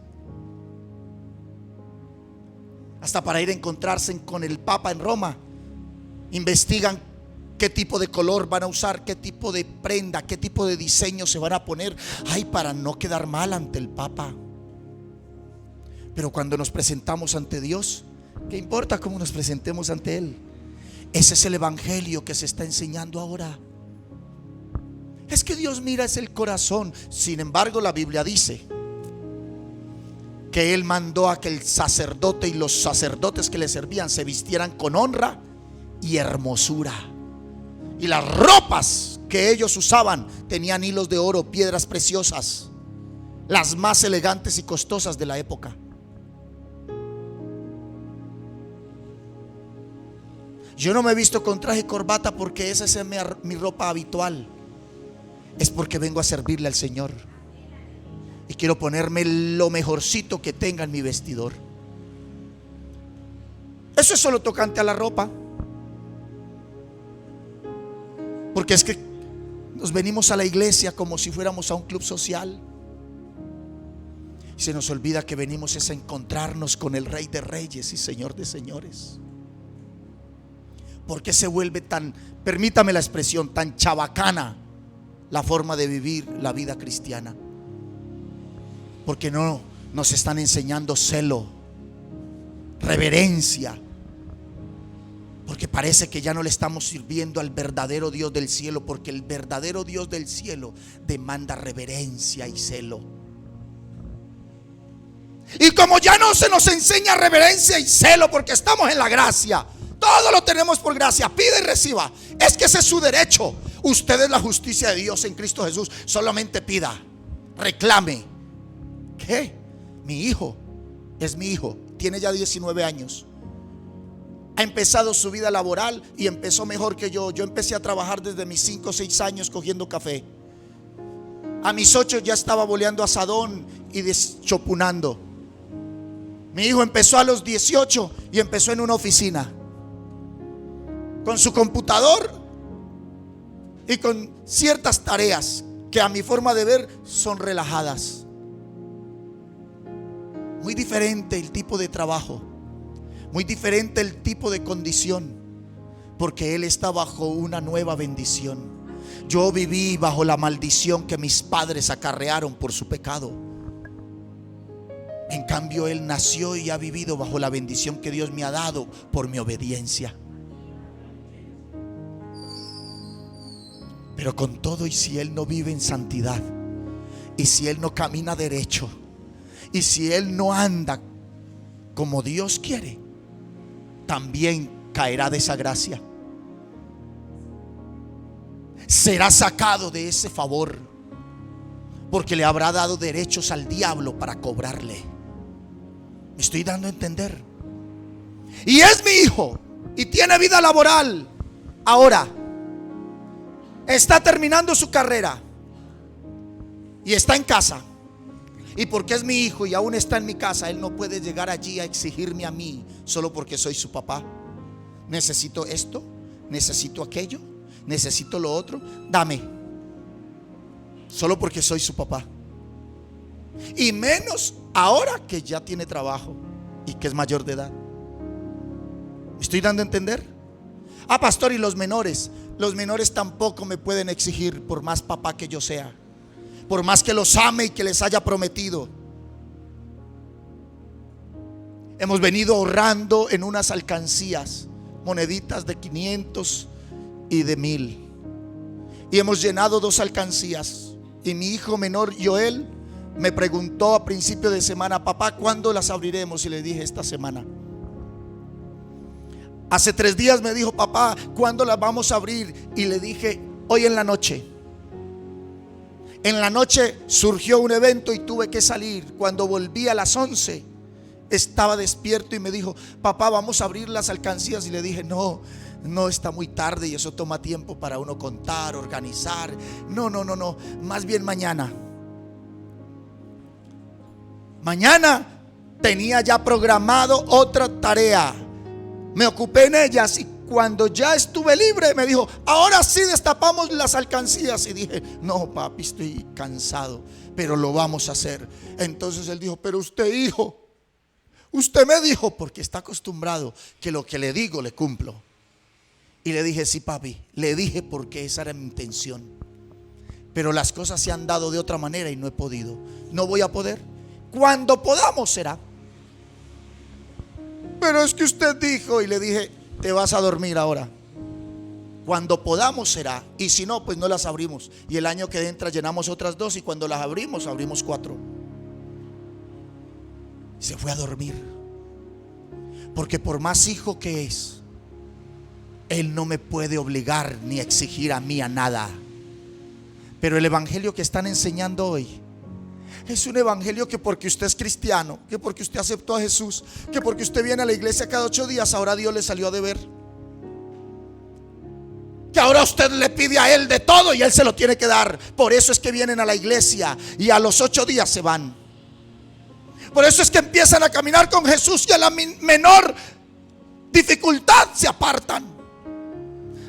Hasta para ir a encontrarse con el Papa en Roma, investigan qué tipo de color van a usar, qué tipo de prenda, qué tipo de diseño se van a poner. Ay, para no quedar mal ante el Papa. Pero cuando nos presentamos ante Dios, ¿qué importa cómo nos presentemos ante Él? Ese es el evangelio que se está enseñando ahora. Es que Dios mira es el corazón. Sin embargo, la Biblia dice que Él mandó a que el sacerdote y los sacerdotes que le servían se vistieran con honra y hermosura. Y las ropas que ellos usaban tenían hilos de oro, piedras preciosas, las más elegantes y costosas de la época. Yo no me he visto con traje y corbata porque esa es mi ropa habitual. Es porque vengo a servirle al Señor y quiero ponerme lo mejorcito que tenga en mi vestidor. Eso es solo tocante a la ropa. Porque es que nos venimos a la iglesia como si fuéramos a un club social. Y se nos olvida que venimos es a encontrarnos con el Rey de Reyes y Señor de Señores. ¿Por qué se vuelve tan, permítame la expresión, tan chabacana la forma de vivir la vida cristiana? Porque no nos están enseñando celo, reverencia. Porque parece que ya no le estamos sirviendo al verdadero Dios del cielo, porque el verdadero Dios del cielo demanda reverencia y celo. Y como ya no se nos enseña reverencia y celo porque estamos en la gracia, todo lo tenemos por gracia, pide y reciba. Es que ese es su derecho. Usted es la justicia de Dios en Cristo Jesús. Solamente pida, reclame. ¿Qué? Mi hijo es mi hijo, tiene ya 19 años. Ha empezado su vida laboral y empezó mejor que yo. Yo empecé a trabajar desde mis 5 o 6 años cogiendo café. A mis 8 ya estaba boleando asadón y deschopunando. Mi hijo empezó a los 18 y empezó en una oficina con su computador y con ciertas tareas que a mi forma de ver son relajadas. Muy diferente el tipo de trabajo, muy diferente el tipo de condición, porque él está bajo una nueva bendición. Yo viví bajo la maldición que mis padres acarrearon por su pecado. En cambio él nació y ha vivido bajo la bendición que Dios me ha dado por mi obediencia. Pero con todo, y si él no vive en santidad, y si él no camina derecho, y si él no anda como Dios quiere, también caerá de esa gracia. Será sacado de ese favor, porque le habrá dado derechos al diablo para cobrarle. ¿Me estoy dando a entender? Y es mi hijo y tiene vida laboral. Ahora está terminando su carrera y está en casa. Y porque es mi hijo y aún está en mi casa, él no puede llegar allí a exigirme a mí solo porque soy su papá. Necesito esto, necesito aquello, necesito lo otro, dame. Solo porque soy su papá. Y menos ahora que ya tiene trabajo y que es mayor de edad. ¿Me estoy dando a entender? Ah, pastor, y los menores tampoco me pueden exigir por más papá que yo sea, por más que los ame y que les haya prometido. Hemos venido ahorrando en unas alcancías, moneditas de 500 y de 1000, y hemos llenado 2 alcancías. Y mi hijo menor Joel me preguntó a principio de semana: papá, ¿cuándo las abriremos? Y le dije: esta semana. Hace 3 días me dijo: papá, ¿cuándo las vamos a abrir? Y le dije: hoy en la noche. En la noche surgió un evento y tuve que salir. Cuando volví a las 11 estaba despierto y me dijo: papá, vamos a abrir las alcancías. Y le dije: no, está muy tarde y eso toma tiempo para uno contar, organizar. No, más bien mañana. Mañana tenía ya programado otra tarea. Me ocupé en ellas y cuando ya estuve libre me dijo: ahora sí destapamos las alcancías. Y dije: no, papi, estoy cansado, pero lo vamos a hacer. Entonces él dijo: pero usted, hijo, usted me dijo, porque está acostumbrado que lo que le digo le cumplo. Y le dije, sí papi, le dije porque esa era mi intención. Pero las cosas se han dado de otra manera y no he podido. No voy a poder. Cuando podamos será. Pero es que usted dijo, y le dije, te vas a dormir ahora. Cuando podamos será. Y si no, pues no las abrimos. Y el año que entra llenamos otras 2. Y cuando las abrimos 4. Se fue a dormir. Porque por más hijo que es, él no me puede obligar ni exigir a mí a nada. Pero el evangelio que están enseñando hoy es un evangelio que porque usted es cristiano, que porque usted aceptó a Jesús, que porque usted viene a la iglesia cada 8 días, ahora Dios le salió a deber. Que ahora usted le pide a Él de todo y Él se lo tiene que dar. Por eso es que vienen a la iglesia y a los 8 días se van. Por eso es que empiezan a caminar con Jesús y a la menor dificultad se apartan.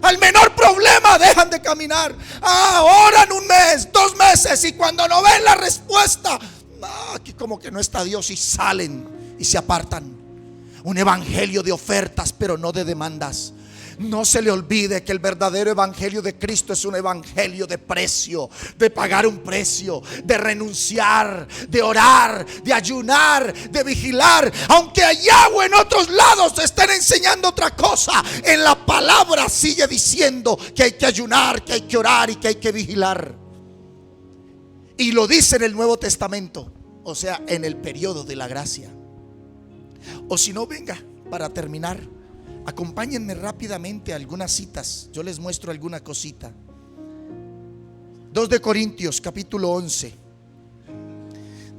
Al menor problema dejan de caminar. Oran 1 mes, 2 meses, y cuando no ven la respuesta, aquí como que no está Dios, y salen y se apartan. Un evangelio de ofertas, pero no de demandas. No se le olvide que el verdadero evangelio de Cristo es un evangelio de precio, de pagar un precio, de renunciar, de orar, de ayunar, de vigilar. Aunque allá o en otros lados estén enseñando otra cosa, en la palabra sigue diciendo que hay que ayunar, que hay que orar y que hay que vigilar. Y lo dice en el Nuevo Testamento, o sea, en el periodo de la gracia. O si no, venga, para terminar, acompáñenme rápidamente a algunas citas. Yo les muestro alguna cosita. 2 de Corintios capítulo 11.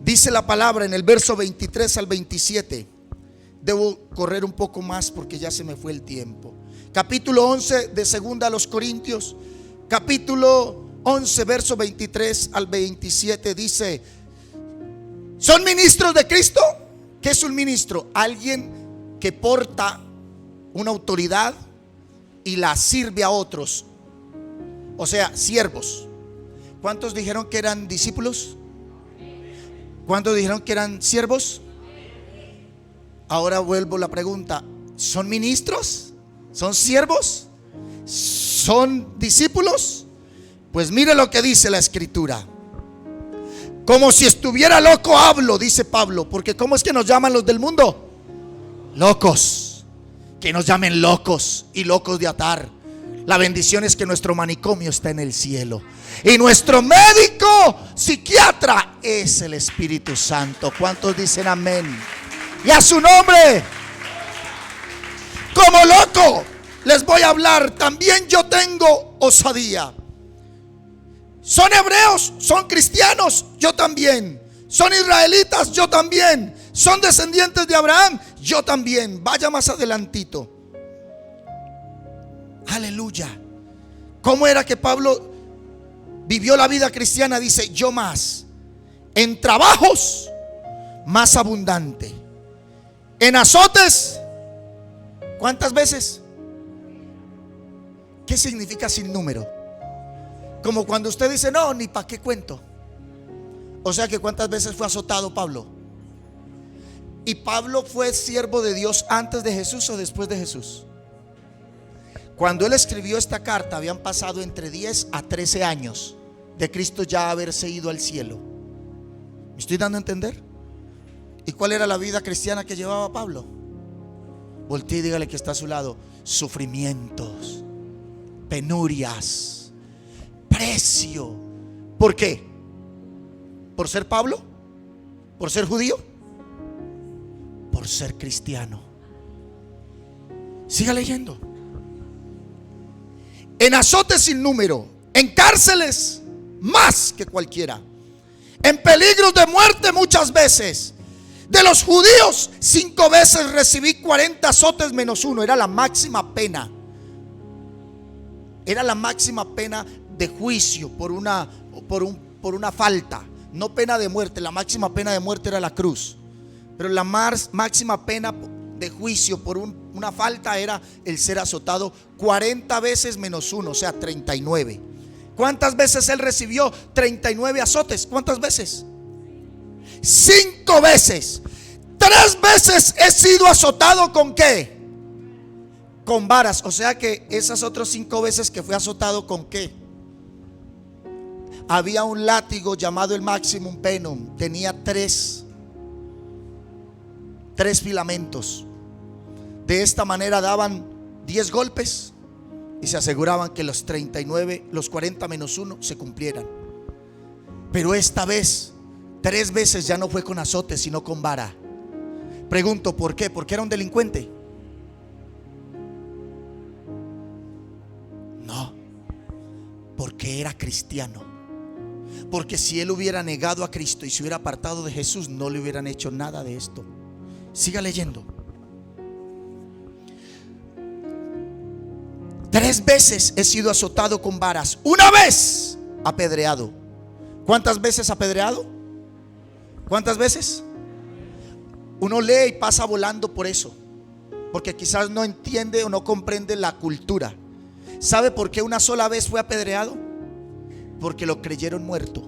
Dice la palabra en el verso 23 al 27. Debo correr un poco más porque ya se me fue el tiempo. Capítulo 11 de segunda a los Corintios, capítulo 11 verso 23 al 27 dice: ¿son ministros de Cristo? ¿Qué es un ministro? Alguien que porta una autoridad y la sirve a otros. O sea, siervos. ¿Cuántos dijeron que eran discípulos? ¿Cuántos dijeron que eran siervos? Ahora vuelvo la pregunta: ¿son ministros? ¿Son siervos? ¿Son discípulos? Pues mire lo que dice la escritura. Como si estuviera loco hablo, dice Pablo. Porque ¿cómo es que nos llaman los del mundo? Locos. Que nos llamen locos y locos de atar. La bendición es que nuestro manicomio está en el cielo y nuestro médico psiquiatra es el Espíritu Santo. ¿Cuántos dicen amén? Y a su nombre. Como loco les voy a hablar. También yo tengo osadía. Son hebreos, son cristianos, yo también. Son israelitas, yo también. Son descendientes de Abraham, yo también. Vaya más adelantito. Aleluya. ¿Cómo era que Pablo vivió la vida cristiana? Dice: yo más, en trabajos más abundante, en azotes, ¿cuántas veces? ¿Qué significa sin número? Como cuando usted dice: no, ni para qué cuento. O sea que ¿cuántas veces fue azotado Pablo? ¿Y Pablo fue siervo de Dios antes de Jesús o después de Jesús? Cuando él escribió esta carta habían pasado entre 10 a 13 años de Cristo ya haberse ido al cielo. ¿Me estoy dando a entender? ¿Y cuál era la vida cristiana que llevaba Pablo? Voltee y dígale que está a su lado: sufrimientos, penurias, precio. ¿Por qué? ¿Por ser Pablo? ¿Por ser judío? Por ser cristiano. Siga leyendo. En azotes sin número, en cárceles más que cualquiera, en peligros de muerte muchas veces. De los judíos 5 veces recibí 40 azotes menos 1. Era la máxima pena. Era la máxima pena de juicio por una falta. No pena de muerte. La máxima pena de muerte era la cruz. Pero la máxima pena de juicio por una falta era el ser azotado 40 veces menos 1, o sea 39. ¿Cuántas veces él recibió 39 azotes? ¿Cuántas veces? 5 veces. 3 veces he sido azotado ¿con qué? con varas. O sea que esas otras 5 veces que fue azotado, ¿con qué? Había un látigo llamado el Maximum Penum. Tenía tres filamentos. De esta manera daban 10 golpes y se aseguraban que los 39, los 40 menos 1 se cumplieran. Pero esta vez, 3 veces ya no fue con azote, sino con vara. Pregunto, ¿por qué? ¿Porque era un delincuente? No, porque era cristiano. Porque si él hubiera negado a Cristo y se hubiera apartado de Jesús, no le hubieran hecho nada de esto. Siga leyendo. 3 veces he sido azotado con varas, 1 vez apedreado. ¿Cuántas veces apedreado? ¿Cuántas veces? Uno lee y pasa volando por eso, porque quizás no entiende o no comprende la cultura. ¿Sabe por qué una sola vez fue apedreado? Porque lo creyeron muerto.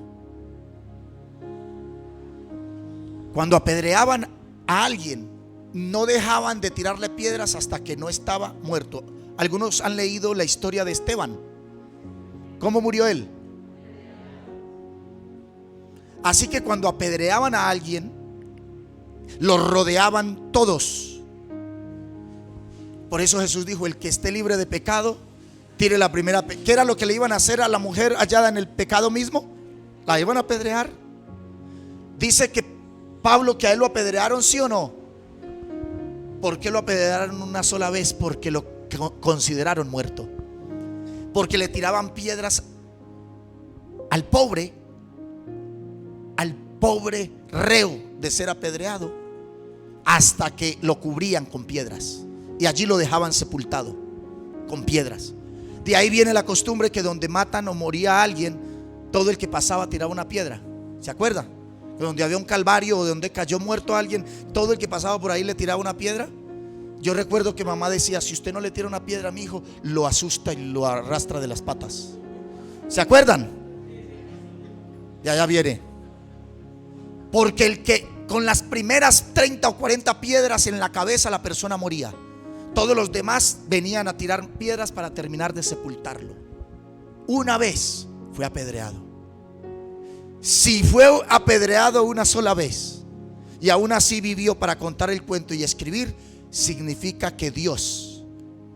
Cuando apedreaban a alguien, no dejaban de tirarle piedras hasta que no estaba muerto. Algunos han leído la historia de Esteban. ¿Cómo murió él? Así que cuando apedreaban a alguien, lo rodeaban todos. Por eso Jesús dijo: el que esté libre de pecado, tire la primera. ¿Qué era lo que le iban a hacer a la mujer hallada en el pecado mismo? La iban a apedrear. Dice que Pablo, que a él lo apedrearon, ¿sí o no? ¿Por qué lo apedrearon una sola vez? Porque lo consideraron muerto. Porque le tiraban piedras al pobre reo de ser apedreado, hasta que lo cubrían con piedras y allí lo dejaban sepultado con piedras. De ahí viene la costumbre que donde matan o moría alguien, todo el que pasaba tiraba una piedra. ¿Se acuerda? Que donde había un calvario o donde cayó muerto alguien, todo el que pasaba por ahí le tiraba una piedra. Yo recuerdo que mamá decía: si usted no le tira una piedra a mi hijo, lo asusta y lo arrastra de las patas. ¿Se acuerdan? Y allá viene. Porque el que con las primeras 30 o 40 piedras en la cabeza, la persona moría. Todos los demás venían a tirar piedras para terminar de sepultarlo. 1 vez fue apedreado. Si fue apedreado una sola vez y aún así vivió para contar el cuento y escribir, significa que Dios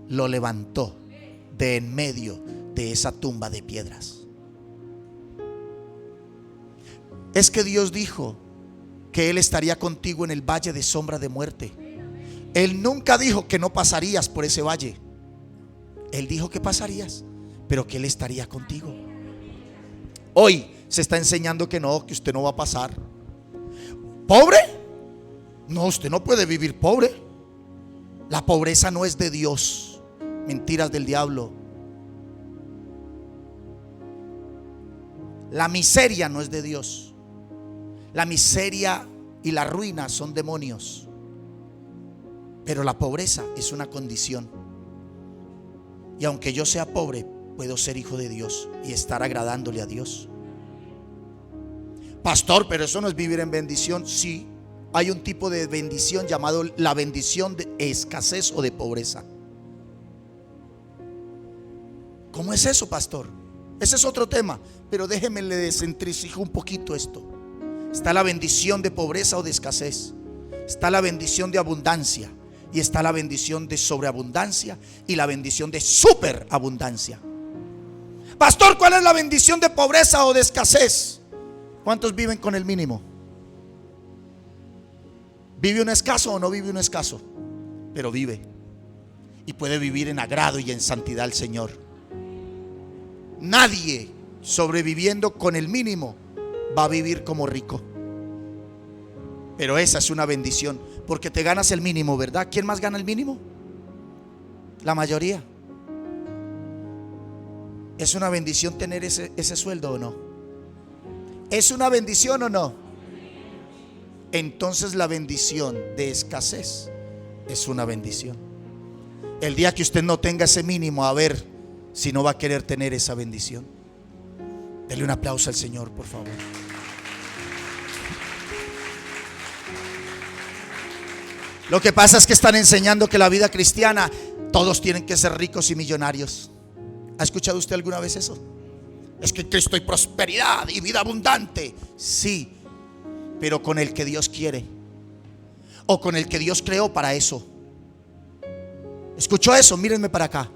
lo levantó de en medio de esa tumba de piedras. Es que Dios dijo que Él estaría contigo en el valle de sombra de muerte. Él nunca dijo que no pasarías por ese valle. Él dijo que pasarías, pero que Él estaría contigo. Hoy se está enseñando que no, que usted no va a pasar. ¿Pobre? No, usted no puede vivir pobre. La pobreza no es de Dios. Mentiras del diablo. La miseria no es de Dios. La miseria y la ruina son demonios. Pero la pobreza es una condición. Y aunque yo sea pobre, puedo ser hijo de Dios y estar agradándole a Dios. Pastor, pero eso no es vivir en bendición. Sí, hay un tipo de bendición llamado la bendición de escasez o de pobreza. ¿Cómo es eso, pastor? Ese es otro tema, pero déjeme le descentrifico un poquito esto. Está la bendición de pobreza o de escasez. Está la bendición de abundancia. Y está la bendición de sobreabundancia y la bendición de superabundancia. Pastor, ¿cuál es la bendición de pobreza o de escasez? ¿Cuántos viven con el mínimo? ¿Vive un escaso o no vive un escaso? Pero vive. Y puede vivir en agrado y en santidad al Señor. Nadie sobreviviendo con el mínimo va a vivir como rico. Pero esa es una bendición, porque te ganas el mínimo, ¿verdad? ¿Quién más gana el mínimo? La mayoría. ¿Es una bendición tener ese sueldo o no? ¿Es una bendición o no? Entonces la bendición de escasez es una bendición. El día que usted no tenga ese mínimo, a ver si no va a querer tener esa bendición. Dele un aplauso al Señor, por favor. Lo que pasa es que están enseñando que la vida cristiana todos tienen que ser ricos y millonarios. ¿Ha escuchado usted alguna vez eso? Es que en Cristo hay prosperidad y vida abundante. Sí, pero con el que Dios quiere, o con el que Dios creó para eso. ¿Escuchó eso? Mírenme para acá.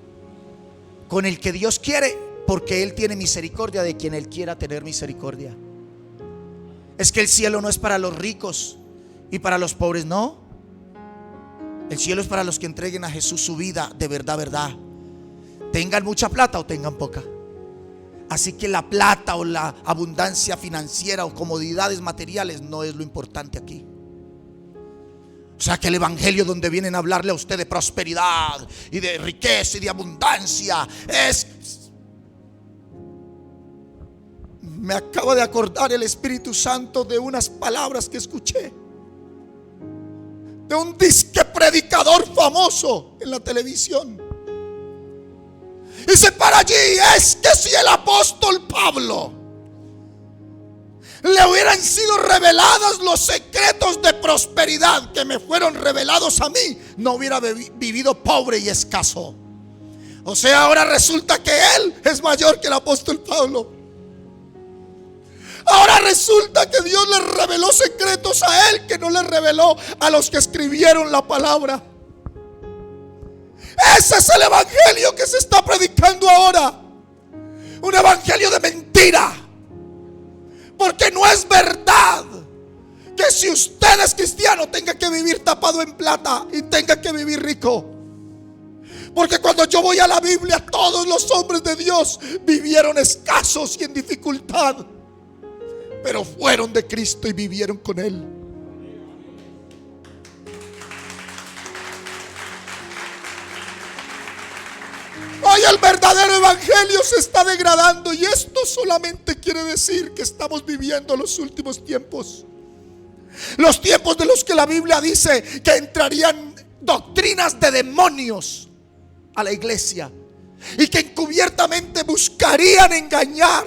Con el que Dios quiere, porque Él tiene misericordia de quien Él quiera tener misericordia. Es que el cielo no es para los ricos y para los pobres, no. El cielo es para los que entreguen a Jesús su vida de verdad, verdad. Tengan mucha plata o tengan poca. Así que la plata o la abundancia financiera o comodidades materiales no es lo importante aquí. O sea que el evangelio donde vienen a hablarle a usted de prosperidad y de riqueza y de abundancia me acaba de acordar el Espíritu Santo de unas palabras que escuché de un disque predicador famoso en la televisión. Y se para allí. Es que si el apóstol Pablo le hubieran sido revelados los secretos de prosperidad que me fueron revelados a mí, no hubiera vivido pobre y escaso. O sea, ahora resulta que él es mayor que el apóstol Pablo. Ahora resulta que Dios le reveló secretos a él que no le reveló a los que escribieron la palabra. Ese es el evangelio que se está predicando ahora. Un evangelio de mentira. Porque no es verdad que si usted es cristiano tenga que vivir tapado en plata y tenga que vivir rico. Porque cuando yo voy a la Biblia, todos los hombres de Dios vivieron escasos y en dificultad, pero fueron de Cristo y vivieron con Él. Hoy el verdadero evangelio se está degradando, y esto solamente quiere decir que estamos viviendo los últimos tiempos. Los tiempos de los que la Biblia dice que entrarían doctrinas de demonios a la iglesia y que encubiertamente buscarían engañar.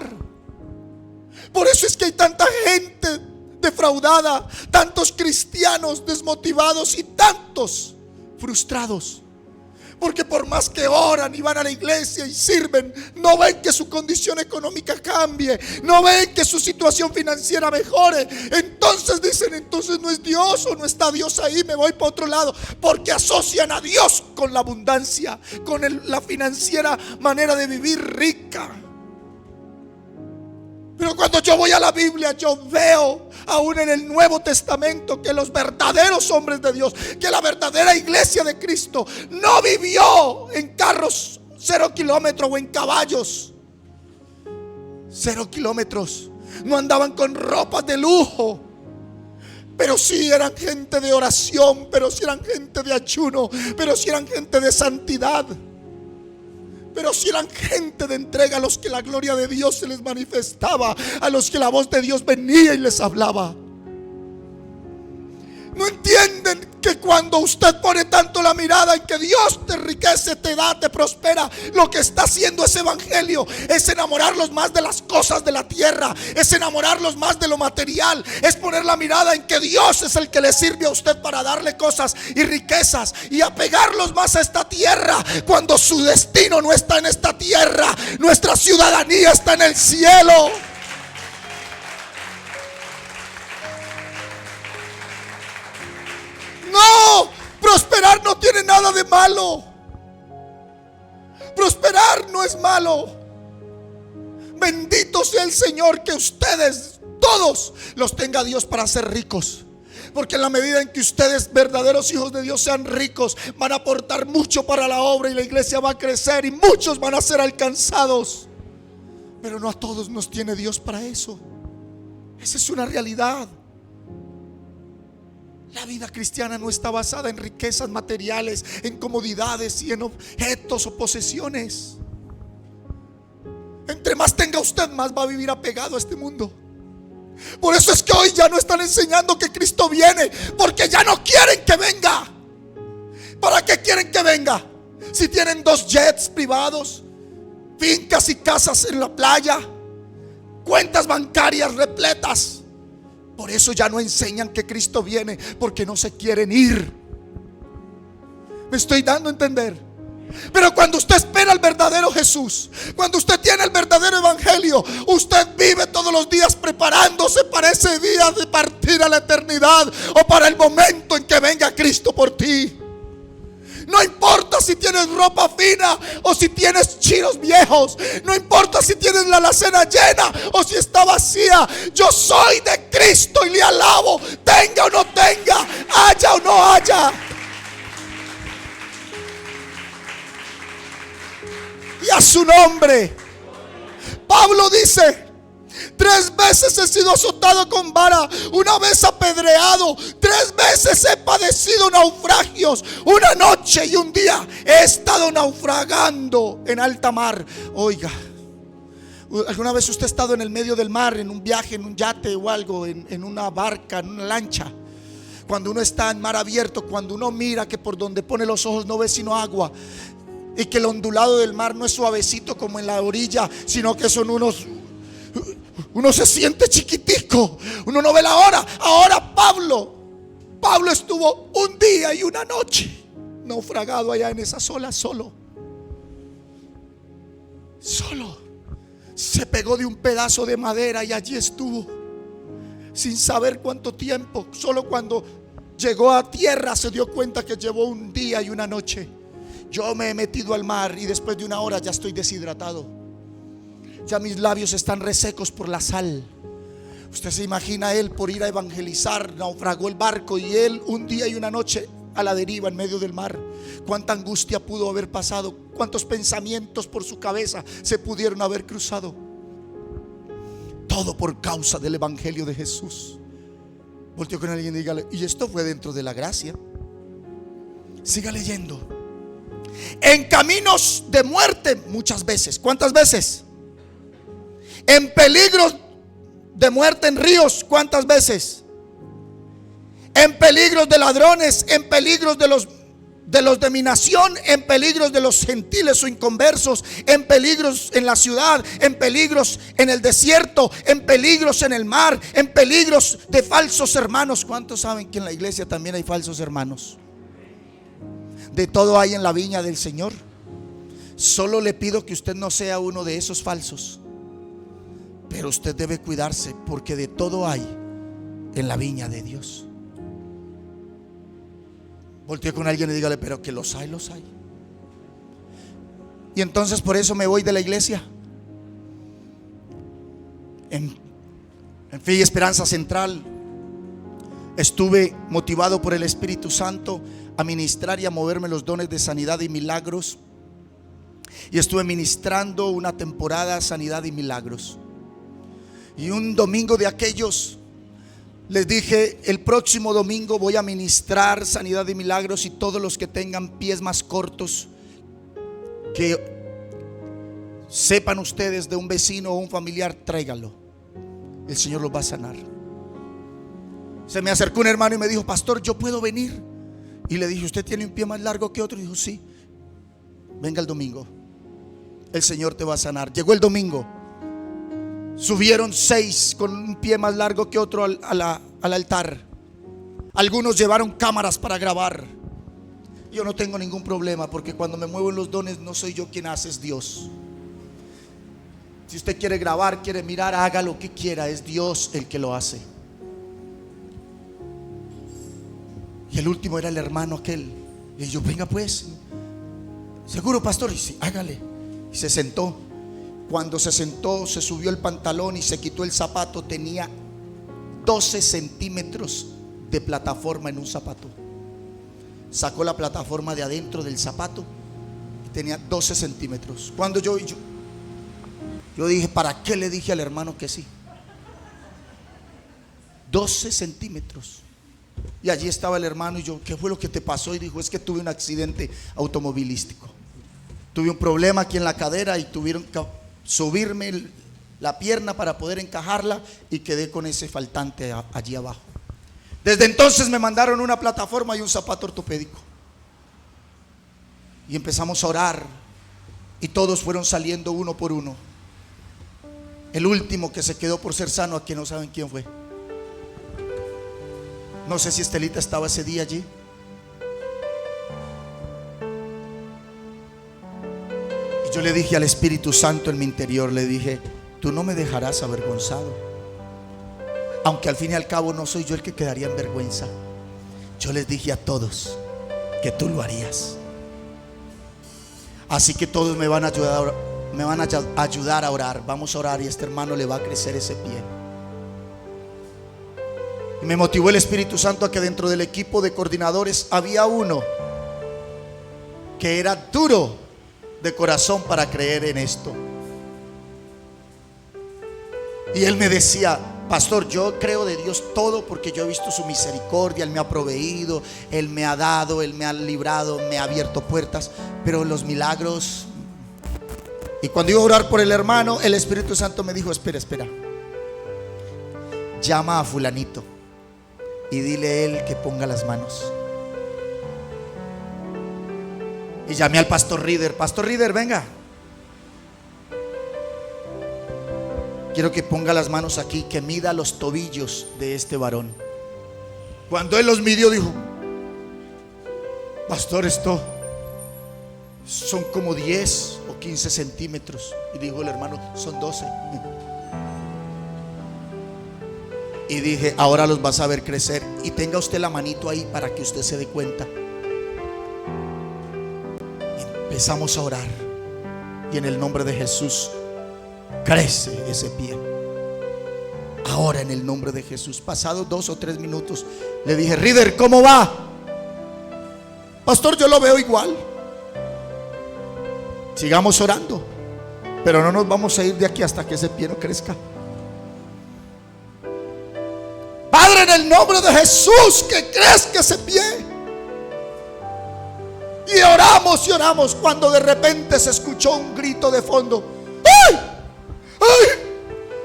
Por eso es que hay tanta gente defraudada, tantos cristianos desmotivados y tantos frustrados. Porque por más que oran y van a la iglesia y sirven, no ven que su condición económica cambie, no ven que su situación financiera mejore. Entonces dicen, entonces no es Dios, o no está Dios ahí, me voy para otro lado. Porque asocian a Dios con la abundancia, con la financiera manera de vivir rica. Pero cuando yo voy a la Biblia, yo veo aún en el Nuevo Testamento que los verdaderos hombres de Dios, que la verdadera iglesia de Cristo no vivió en carros 0 kilómetros o en caballos 0 kilómetros. No andaban con ropas de lujo, pero sí eran gente de oración, pero sí eran gente de ayuno, pero sí eran gente de santidad, pero si eran gente de entrega, a los que la gloria de Dios se les manifestaba, a los que la voz de Dios venía y les hablaba. No entienden que cuando usted pone tanto la mirada en que Dios te enriquece, te da, te prospera, lo que está haciendo ese evangelio es enamorarlos más de las cosas de la tierra, es enamorarlos más de lo material, es poner la mirada en que Dios es el que le sirve a usted para darle cosas y riquezas, y apegarlos más a esta tierra, cuando su destino no está en esta tierra. Nuestra ciudadanía está en el cielo. No, prosperar no tiene nada de malo. Prosperar no es malo. Bendito sea el Señor, que ustedes todos los tenga Dios para ser ricos. Porque en la medida en que ustedes, verdaderos hijos de Dios, sean ricos, van a aportar mucho para la obra y la iglesia va a crecer y muchos van a ser alcanzados. Pero no a todos nos tiene Dios para eso. Esa es una realidad. La vida cristiana no está basada en riquezas materiales, en comodidades y en objetos o posesiones. Entre más tenga usted, más va a vivir apegado a este mundo. Por eso es que hoy ya no están enseñando que Cristo viene, porque ya no quieren que venga. ¿Para qué quieren que venga? Si tienen 2 jets privados, fincas y casas en la playa, cuentas bancarias repletas. Por eso ya no enseñan que Cristo viene, porque no se quieren ir. ¿Me estoy dando a entender? Pero cuando usted espera al verdadero Jesús, cuando usted tiene el verdadero evangelio, usted vive todos los días preparándose para ese día de partir a la eternidad, o para el momento en que venga Cristo por ti. No importa si tienes ropa fina o si tienes chinos viejos. No importa si tienes la alacena llena o si está vacía. Yo soy de Cristo y le alabo, tenga o no tenga, haya o no haya. Y a su nombre. Pablo dice: 3 veces he sido azotado con vara, 1 vez apedreado, 3 veces he padecido naufragios, 1 noche y 1 día he estado naufragando en alta mar. Oiga, ¿alguna vez usted ha estado en el medio del mar, en un viaje, en un yate o algo, en una barca, en una lancha? Cuando uno está en mar abierto, cuando uno mira que por donde pone los ojos no ve sino agua, y que el ondulado del mar no es suavecito como en la orilla, sino que son uno se siente chiquitico, uno no ve la hora. Ahora Pablo estuvo 1 día y 1 noche naufragado allá en esas olas, solo. Se pegó de un pedazo de madera y allí estuvo, sin saber cuánto tiempo. Solo cuando llegó a tierra se dio cuenta que llevó 1 día y 1 noche. Yo me he metido al mar y después de 1 hora ya estoy deshidratado. Ya mis labios están resecos por la sal. Usted se imagina, él por ir a evangelizar naufragó el barco, y él 1 día y 1 noche a la deriva en medio del mar. Cuánta angustia pudo haber pasado, cuántos pensamientos por su cabeza se pudieron haber cruzado. Todo por causa del evangelio de Jesús. Volteo con alguien y dígale: y esto fue dentro de la gracia. Siga leyendo. En caminos de muerte muchas veces. ¿Cuántas veces? En peligros de muerte en ríos. ¿Cuántas veces? En peligros de ladrones, en peligros de los de mi nación, en peligros de los gentiles o inconversos, en peligros en la ciudad, en peligros en el desierto, en peligros en el mar, en peligros de falsos hermanos. ¿Cuántos saben que en la iglesia también hay falsos hermanos? De todo hay en la viña del Señor. Solo le pido que usted no sea uno de esos falsos, pero usted debe cuidarse, porque de todo hay en la viña de Dios. Voltee con alguien y dígale: pero que los hay, los hay. Y entonces por eso me voy de la iglesia. En Fe y Esperanza Central estuve motivado por el Espíritu Santo a ministrar y a moverme los dones de sanidad y milagros. Y estuve ministrando 1 temporada sanidad y milagros. Y un domingo de aquellos les dije: el próximo domingo voy a ministrar sanidad y milagros, y todos los que tengan pies más cortos, que sepan ustedes de un vecino o un familiar, tráigalo, el Señor los va a sanar. Se me acercó un hermano y me dijo: pastor, ¿yo puedo venir? Y le dije: ¿usted tiene un pie más largo que otro? Y dijo: sí. Venga el domingo, el Señor te va a sanar. Llegó el domingo. Subieron 6 con un pie más largo que otro al altar. Algunos llevaron cámaras para grabar. Yo no tengo ningún problema, porque cuando me muevo en los dones no soy yo quien hace, es Dios. Si usted quiere grabar, quiere mirar, haga lo que quiera, es Dios el que lo hace. Y el último era el hermano aquel. Y yo: venga pues. ¿Seguro, pastor? Y sí, hágale. Y se sentó. Cuando se sentó, se subió el pantalón y se quitó el zapato. Tenía 12 centímetros de plataforma en un zapato. Sacó la plataforma de adentro del zapato y tenía 12 centímetros. Cuando yo dije: ¿para qué le dije al hermano que sí? 12 centímetros. Y allí estaba el hermano, y yo: ¿qué fue lo que te pasó? Y dijo: es que tuve un accidente automovilístico. Tuve un problema aquí en la cadera y tuvieron que subirme la pierna para poder encajarla, y quedé con ese faltante allí abajo. Desde entonces me mandaron una plataforma y un zapato ortopédico. Y empezamos a orar, y todos fueron saliendo uno por uno. El último que se quedó por ser sano, aquí no saben quién fue. No sé si Estelita estaba ese día allí. Yo le dije al Espíritu Santo en mi interior, le dije: tú no me dejarás avergonzado, aunque al fin y al cabo no soy yo el que quedaría en vergüenza. Yo les dije a todos que tú lo harías. Así que todos me van a ayudar a orar. Vamos a orar y a este hermano le va a crecer ese pie. Y me motivó el Espíritu Santo a que dentro del equipo de coordinadores había uno que era duro de corazón para creer en esto. Y él me decía: pastor, yo creo de Dios todo porque yo he visto su misericordia. Él me ha proveído, Él me ha dado, Él me ha librado, me ha abierto puertas, pero los milagros. Y cuando iba a orar por el hermano, el Espíritu Santo me dijo: espera, llama a fulanito y dile a él que ponga las manos. Y llamé al pastor Reader: pastor Reader, venga, quiero que ponga las manos aquí, que mida los tobillos de este varón. Cuando él los midió, dijo: pastor, esto son como 10 o 15 centímetros. Y dijo el hermano: son 12. Y dije: ahora los vas a ver crecer. Y tenga usted la manito ahí para que usted se dé cuenta. Empezamos a orar y en el nombre de Jesús crece ese pie. Ahora en el nombre de Jesús. Pasados 2 o 3 minutos le dije: Reader, ¿cómo va? Pastor, yo lo veo igual. Sigamos orando, pero no nos vamos a ir de aquí hasta que ese pie no crezca. Padre, en el nombre de Jesús, que crezca ese pie. Y oramos y oramos, cuando de repente se escuchó un grito de fondo: ¡ay! ¡ay!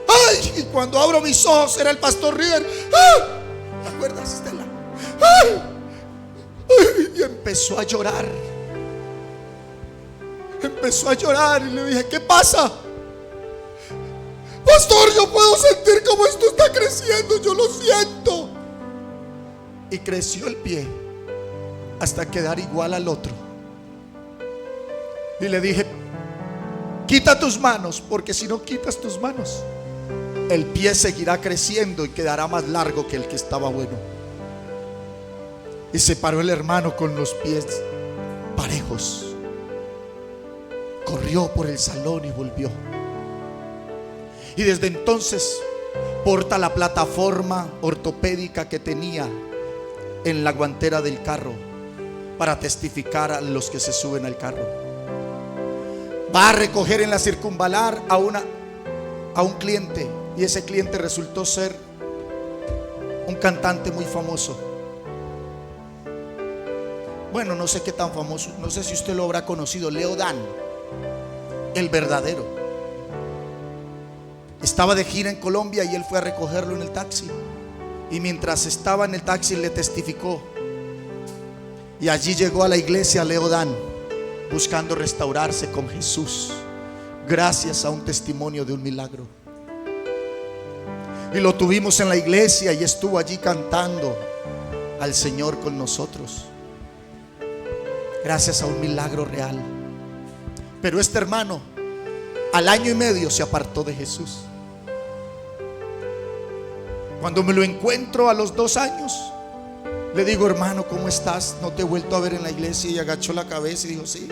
¡ay! Y cuando abro mis ojos era el pastor Reader. ¡ay! ¿Te acuerdas, Estela? ¡ay! ¡ay! Y empezó a llorar. Empezó a llorar y le dije: ¿qué pasa? Pastor, yo puedo sentir cómo esto está creciendo, yo lo siento. Y creció el pie hasta quedar igual al otro. Y le dije: quita tus manos, porque si no quitas tus manos, el pie seguirá creciendo y quedará más largo que el que estaba bueno. Y se paró el hermano con los pies parejos. Corrió por el salón y volvió. Y desde entonces porta la plataforma ortopédica que tenía en la guantera del carro para testificar a los que se suben al carro. Va a recoger en la circunvalar a un cliente, y ese cliente resultó ser un cantante muy famoso. Bueno, no sé qué tan famoso, no sé si usted lo habrá conocido: Leo Dan, el verdadero. Estaba de gira en Colombia y él fue a recogerlo en el taxi. Y mientras estaba en el taxi le testificó. Y allí llegó a la iglesia Leo Dan, buscando restaurarse con Jesús, gracias a un testimonio de un milagro. Y lo tuvimos en la iglesia y estuvo allí cantando al Señor con nosotros, gracias a un milagro real. Pero este hermano al año y medio se apartó de Jesús. Cuando me lo encuentro a los 2 años, le digo: hermano, ¿cómo estás? No te he vuelto a ver en la iglesia. Y agachó la cabeza y dijo: sí.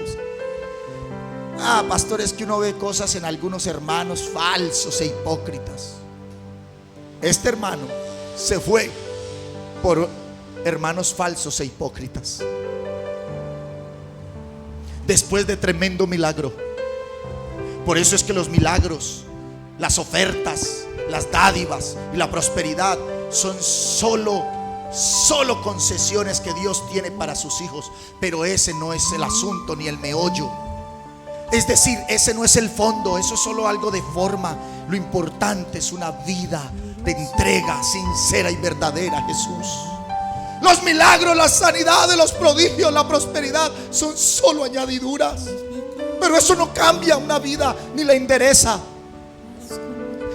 Pastor, es que uno ve cosas en algunos hermanos falsos e hipócritas. Este hermano se fue por hermanos falsos e hipócritas, después de tremendo milagro. Por eso es que los milagros, las ofertas, las dádivas y la prosperidad son solo concesiones que Dios tiene para sus hijos. Pero ese no es el asunto ni el meollo. Es decir, ese no es el fondo, eso es solo algo de forma. Lo importante es una vida de entrega sincera y verdadera a Jesús. Los milagros, la sanidad, los prodigios, la prosperidad son solo añadiduras. Pero eso no cambia una vida ni la endereza.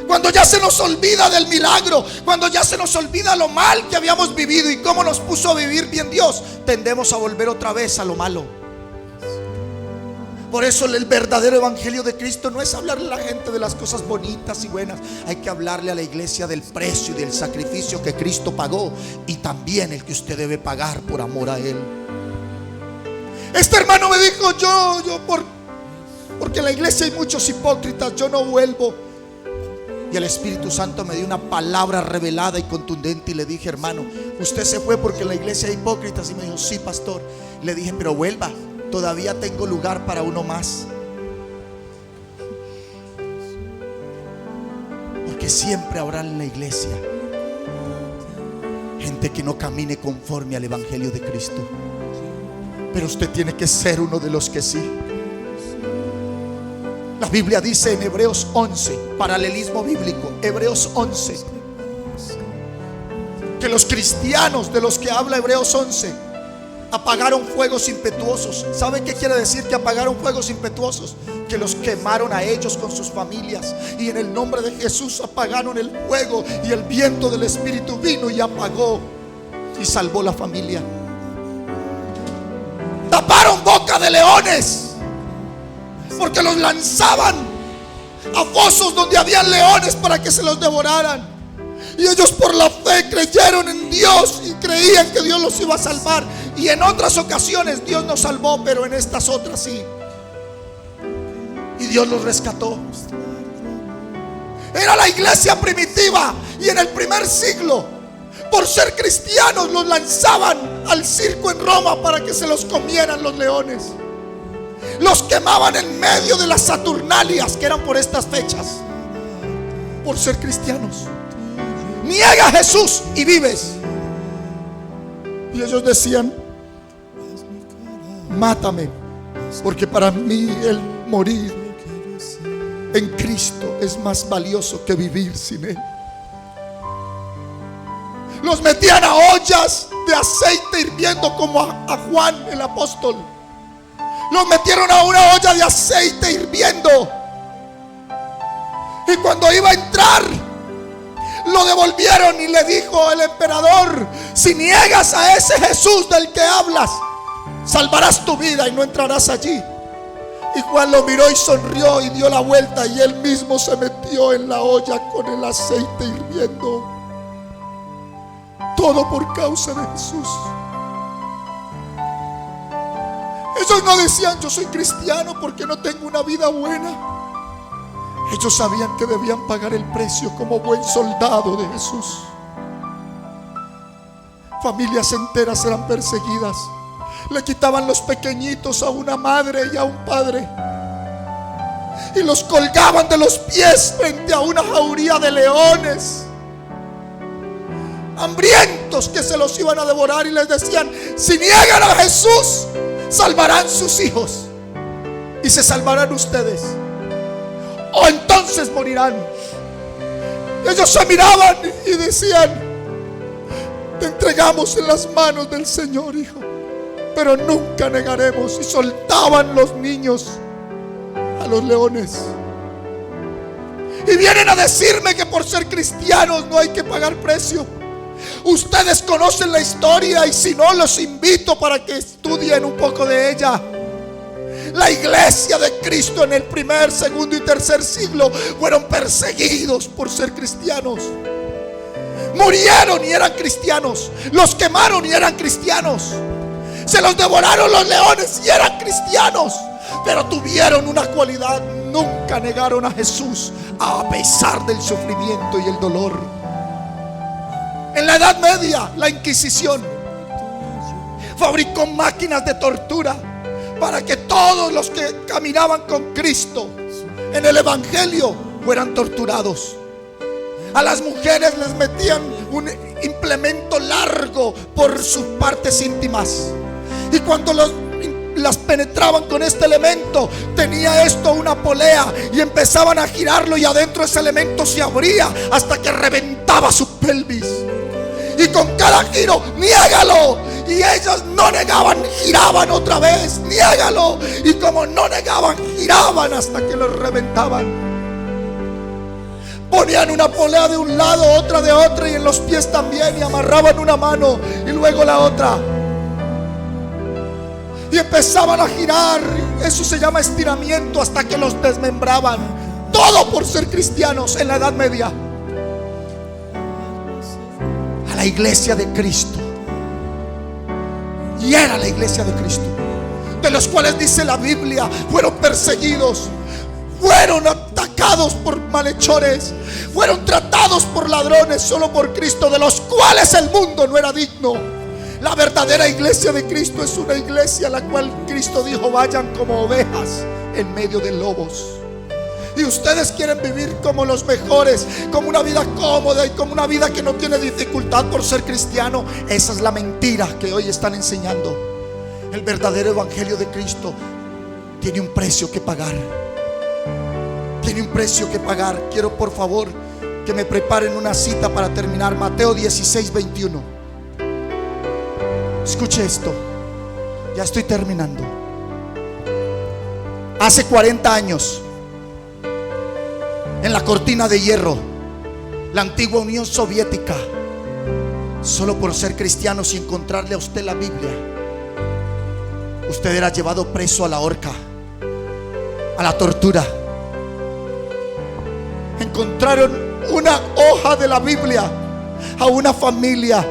Cuando ya se nos olvida del milagro, cuando ya se nos olvida lo mal que habíamos vivido y cómo nos puso a vivir bien Dios, tendemos a volver otra vez a lo malo. Por eso el verdadero evangelio de Cristo no es hablarle a la gente de las cosas bonitas y buenas. Hay que hablarle a la iglesia del precio y del sacrificio que Cristo pagó, y también el que usted debe pagar por amor a Él. Este hermano me dijo: porque en la iglesia hay muchos hipócritas, yo no vuelvo. Y el Espíritu Santo me dio una palabra revelada y contundente, y le dije: hermano, usted se fue porque en la iglesia hay hipócritas. Y me dijo: sí, pastor. Le dije: pero vuelva, todavía tengo lugar para uno más. Porque siempre habrá en la iglesia gente que no camine conforme al evangelio de Cristo. Pero usted tiene que ser uno de los que sí. La Biblia dice en Hebreos 11, paralelismo bíblico, Hebreos 11, que los cristianos de los que habla Hebreos 11 apagaron fuegos impetuosos. ¿Saben qué quiere decir que apagaron fuegos impetuosos? Que los quemaron a ellos con sus familias, y en el nombre de Jesús apagaron el fuego, y el viento del Espíritu vino y apagó y salvó la familia. Taparon boca de leones, porque los lanzaban a fosos donde habían leones para que se los devoraran. Y ellos por la fe creyeron en Dios y creían que Dios los iba a salvar. Y en otras ocasiones Dios nos salvó, pero en estas otras sí. Y Dios los rescató. Era la iglesia primitiva, y en el primer siglo, por ser cristianos, los lanzaban al circo en Roma para que se los comieran los leones. Los quemaban en medio de las Saturnalias, que eran por estas fechas, por ser cristianos. Niega a Jesús y vives. Y ellos decían: mátame, porque para mí el morir en Cristo es más valioso que vivir sin Él. Los metían a ollas de aceite hirviendo, como a Juan el apóstol. Los metieron a una olla de aceite hirviendo, y cuando iba a entrar, lo devolvieron, y le dijo el emperador: si niegas a ese Jesús del que hablas, salvarás tu vida y no entrarás allí. Y Juan lo miró y sonrió y dio la vuelta, y él mismo se metió en la olla con el aceite hirviendo. Todo por causa de Jesús. Ellos no decían: yo soy cristiano porque no tengo una vida buena. Ellos sabían que debían pagar el precio como buen soldado de Jesús. Familias enteras eran perseguidas. Le quitaban los pequeñitos a una madre y a un padre, y los colgaban de los pies frente a una jauría de leones hambrientos que se los iban a devorar, y les decían: si niegan a Jesús, salvarán sus hijos y se salvarán ustedes, o entonces morirán. Ellos se miraban y decían: te entregamos en las manos del Señor, hijo, pero nunca negaremos. Y soltaban los niños a los leones. Y vienen a decirme que por ser cristianos no hay que pagar precio. Ustedes conocen la historia, y si no, los invito para que estudien un poco de ella. La iglesia de Cristo en el primer, segundo y tercer siglo fueron perseguidos por ser cristianos. Murieron y eran cristianos. Los quemaron y eran cristianos. Se los devoraron los leones y eran cristianos. Pero tuvieron una cualidad: nunca negaron a Jesús a pesar del sufrimiento y el dolor. En la Edad Media, la Inquisición fabricó máquinas de tortura para que todos los que caminaban con Cristo en el Evangelio fueran torturados. A las mujeres les metían un implemento largo por sus partes íntimas, y cuando las penetraban con este elemento, tenía esto una polea, y empezaban a girarlo, y adentro ese elemento se abría hasta que reventaba su pelvis. Y con cada giro: niégalo. Y ellos no negaban, giraban otra vez: niégalo. Y como no negaban, giraban hasta que los reventaban. Ponían una polea de un lado, otra de otro, y en los pies también, y amarraban una mano y luego la otra. y empezaban a girar. Eso se llama estiramiento, hasta que los desmembraban. Todo por ser cristianos en la Edad Media. A la iglesia de Cristo. Y era la iglesia de Cristo, de los cuales dice la Biblia, fueron perseguidos, fueron atacados por malhechores, fueron tratados por ladrones, solo por Cristo, de los cuales el mundo no era digno. La verdadera iglesia de Cristo es una iglesia a la cual Cristo dijo: vayan como ovejas en medio de lobos. Y ustedes quieren vivir como los mejores, como una vida cómoda y como una vida que no tiene dificultad por ser cristiano. Esa es la mentira que hoy están enseñando. El verdadero evangelio de Cristo tiene un precio que pagar. Tiene un precio que pagar. Quiero, por favor, que me preparen una cita para terminar. Mateo 16:21. Escuche esto. Ya estoy terminando. Hace 40 años, en la cortina de hierro, la antigua Unión Soviética, solo por ser cristianos y encontrarle a usted la Biblia, usted era llevado preso a la horca, a la tortura. Encontraron una hoja de la Biblia a una familia,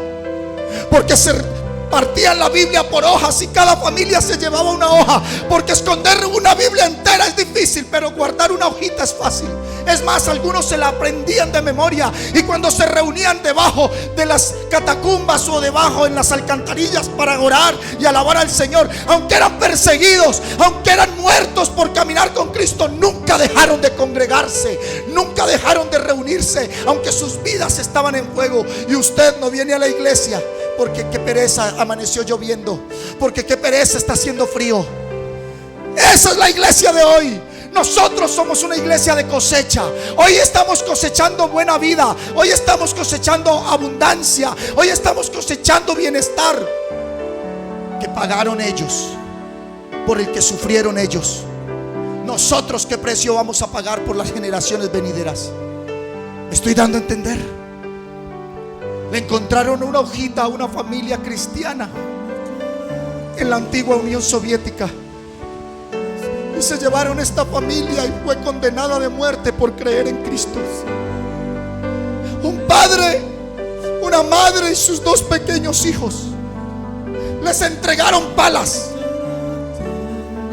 porque se partían la Biblia por hojas y cada familia se llevaba una hoja, porque esconder una Biblia entera es difícil, pero guardar una hojita es fácil. Es más, algunos se la aprendían de memoria, y cuando se reunían debajo de las catacumbas o debajo en las alcantarillas para orar y alabar al Señor, aunque eran perseguidos, aunque eran muertos por caminar con Cristo, nunca dejaron de congregarse, nunca dejaron de reunirse, aunque sus vidas estaban en fuego. Y usted no viene a la iglesia porque qué pereza, amaneció lloviendo, porque qué pereza, está haciendo frío. Esa es la iglesia de hoy. Nosotros somos una iglesia de cosecha. Hoy estamos cosechando buena vida, hoy estamos cosechando abundancia, hoy estamos cosechando bienestar que pagaron ellos, por el que sufrieron ellos. Nosotros, ¿qué precio vamos a pagar por las generaciones venideras? ¿Me estoy dando a entender? Le encontraron una hojita a una familia cristiana en la antigua Unión Soviética, y se llevaron esta familia y fue condenada de muerte por creer en Cristo. Un padre, una madre y sus dos pequeños hijos les entregaron palas.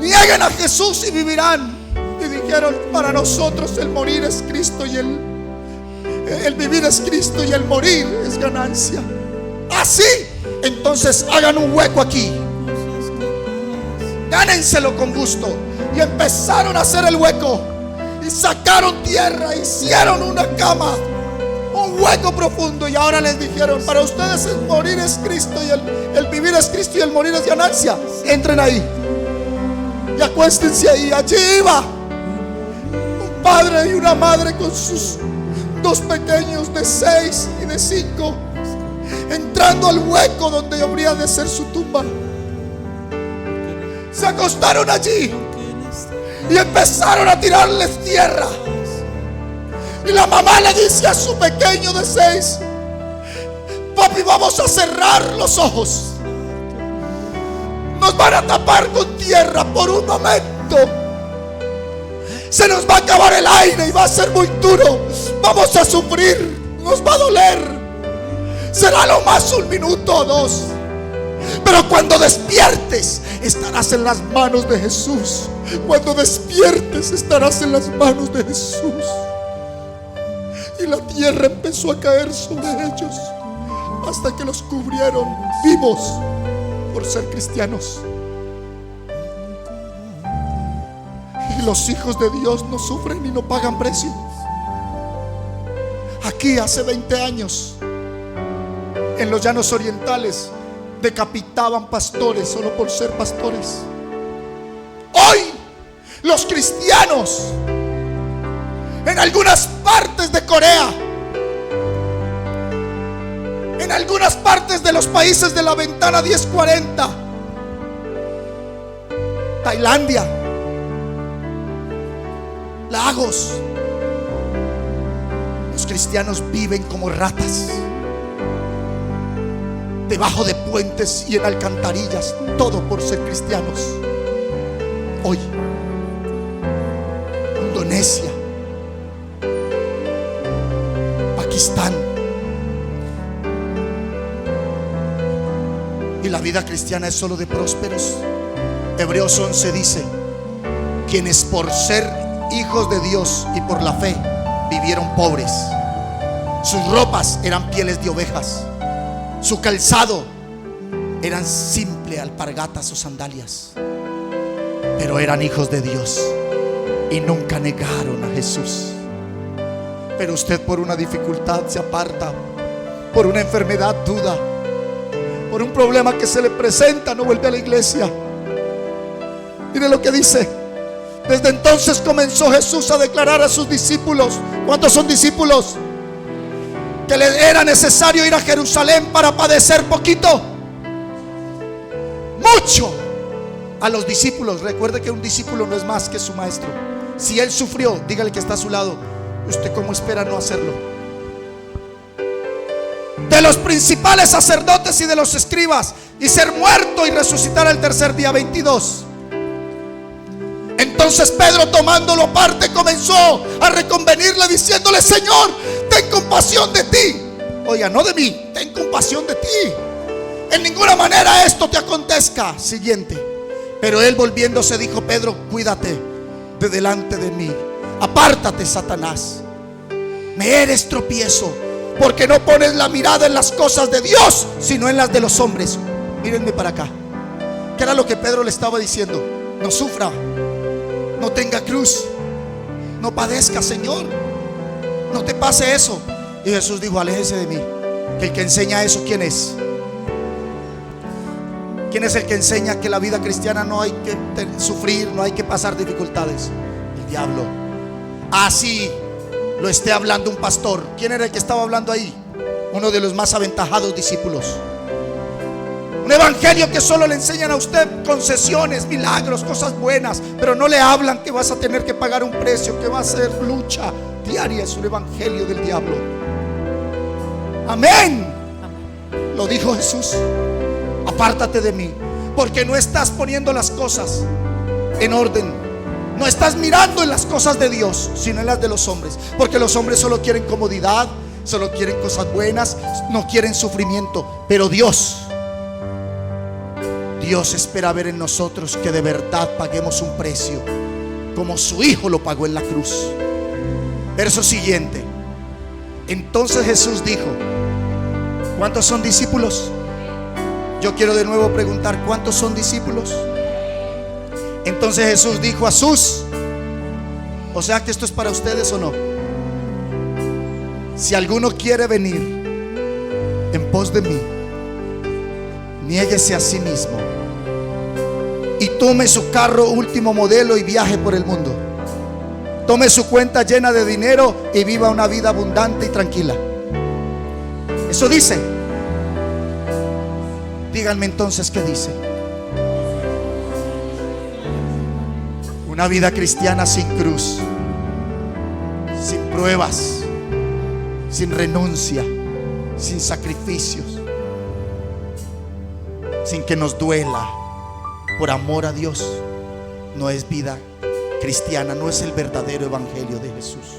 Nieguen a Jesús y vivirán. Y dijeron: para nosotros el morir es Cristo y el vivir es Cristo y el morir es ganancia. Así, entonces hagan un hueco aquí, gánenselo con gusto. Y empezaron a hacer el hueco y sacaron tierra, hicieron una cama, un hueco profundo. Y ahora les dijeron: para ustedes el morir es Cristo y el vivir es Cristo y el morir es ganancia. Entren ahí y acuéstense ahí. Allí iba un padre y una madre con sus dos pequeños de 6 y de 5, entrando al hueco donde habría de ser su tumba. Se acostaron allí y empezaron a tirarles tierra. Y la mamá le dice a su pequeño de 6: papi, vamos a cerrar los ojos, nos van a tapar con tierra por un momento, se nos va a acabar el aire y va a ser muy duro, vamos a sufrir, nos va a doler, será lo más un minuto o dos, pero cuando despiertes estarás en las manos de Jesús. Cuando despiertes estarás en las manos de Jesús. Y la tierra empezó a caer sobre ellos hasta que los cubrieron vivos por ser cristianos. Y los hijos de Dios no sufren y no pagan precio. Aquí hace 20 años, en los llanos orientales, decapitaban pastores solo por ser pastores. Hoy los cristianos en algunas partes de Corea, en algunas partes de los países de la ventana 1040, Tailandia, Lagos, los cristianos viven como ratas. debajo de puentes y en alcantarillas, todo por ser cristianos. Hoy, Indonesia, Pakistán, y la vida cristiana es solo de prósperos. Hebreos 11 dice: quienes por ser hijos de Dios y por la fe vivieron pobres. Sus ropas eran pieles de ovejas, su calzado eran simple alpargatas o sandalias, pero eran hijos de Dios y nunca negaron a Jesús. Pero usted por una dificultad se aparta, por una enfermedad duda, por un problema que se le presenta no vuelve a la iglesia. Mire lo que dice: desde entonces comenzó Jesús a declarar a sus discípulos. ¿Cuántos son discípulos? Que le era necesario ir a Jerusalén para padecer poquito, mucho. A los discípulos, recuerde que un discípulo no es más que su maestro. Si él sufrió, dígale que está a su lado: ¿usted cómo espera no hacerlo? De los principales sacerdotes y de los escribas, y ser muerto y resucitar al tercer día. 22. Entonces Pedro, tomándolo aparte, comenzó a reconvenirle diciéndole: Señor, ten compasión de ti. Oiga, no de mí, ten compasión de ti. En ninguna manera esto te acontezca. Siguiente. Pero él volviéndose dijo: Pedro, cuídate de delante de mí. Apártate, Satanás. Me eres tropiezo, porque no pones la mirada en las cosas de Dios, sino en las de los hombres. Mírenme para acá. ¿Qué era lo que Pedro le estaba diciendo? No sufra, no tenga cruz, no padezca, Señor, no te pase eso. Y Jesús dijo: aléjese de mí. Que el que enseña eso, ¿quién es? ¿Quién es el que enseña que la vida cristiana no hay que sufrir, no hay que pasar dificultades? El diablo. Así lo esté hablando un pastor. ¿Quién era el que estaba hablando ahí? Uno de los más aventajados discípulos. Un evangelio que solo le enseñan a usted concesiones, milagros, cosas buenas, pero no le hablan que vas a tener que pagar un precio, que va a ser lucha diaria. Es un evangelio del diablo. Amén. Lo dijo Jesús: apártate de mí, porque no estás poniendo las cosas en orden. No estás mirando en las cosas de Dios, sino en las de los hombres. Porque los hombres solo quieren comodidad, solo quieren cosas buenas, no quieren sufrimiento. Pero Dios espera ver en nosotros que de verdad paguemos un precio, como su Hijo lo pagó en la cruz. Verso siguiente. Entonces Jesús dijo: ¿cuántos son discípulos? Yo quiero de nuevo preguntar: ¿cuántos son discípulos? Entonces Jesús dijo a sus, o sea que esto es para ustedes o no: si alguno quiere venir en pos de mí, niéguese a sí mismo y tome su carro último modelo y viaje por el mundo. Tome su cuenta llena de dinero y viva una vida abundante y tranquila. Eso dice. Díganme entonces, ¿qué dice? Una vida cristiana sin cruz, sin pruebas, sin renuncia, sin sacrificios, sin que nos duela, por amor a Dios, no es vida cristiana, no es el verdadero evangelio de Jesús.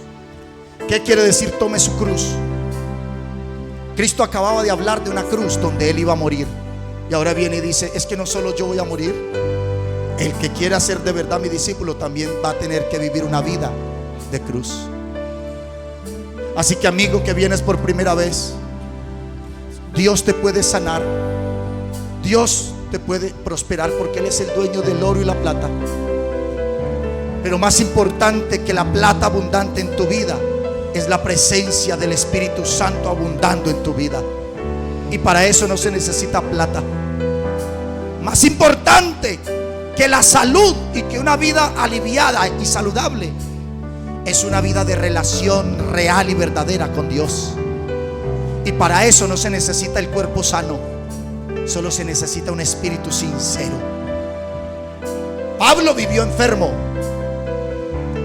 ¿Qué quiere decir tome su cruz? Cristo acababa de hablar de una cruz donde Él iba a morir, y ahora viene y dice: es que no solo yo voy a morir, el que quiera ser de verdad mi discípulo también va a tener que vivir una vida de cruz. Así que, amigo que vienes por primera vez, Dios te puede sanar, Dios te puede prosperar, porque Él es el dueño del oro y la plata. Pero más importante que la plata abundante en tu vida es la presencia del Espíritu Santo abundando en tu vida. Y para eso no se necesita plata. Más importante que la salud y que una vida aliviada y saludable es una vida de relación real y verdadera con Dios. Y para eso no se necesita el cuerpo sano, solo se necesita un espíritu sincero. Pablo vivió enfermo.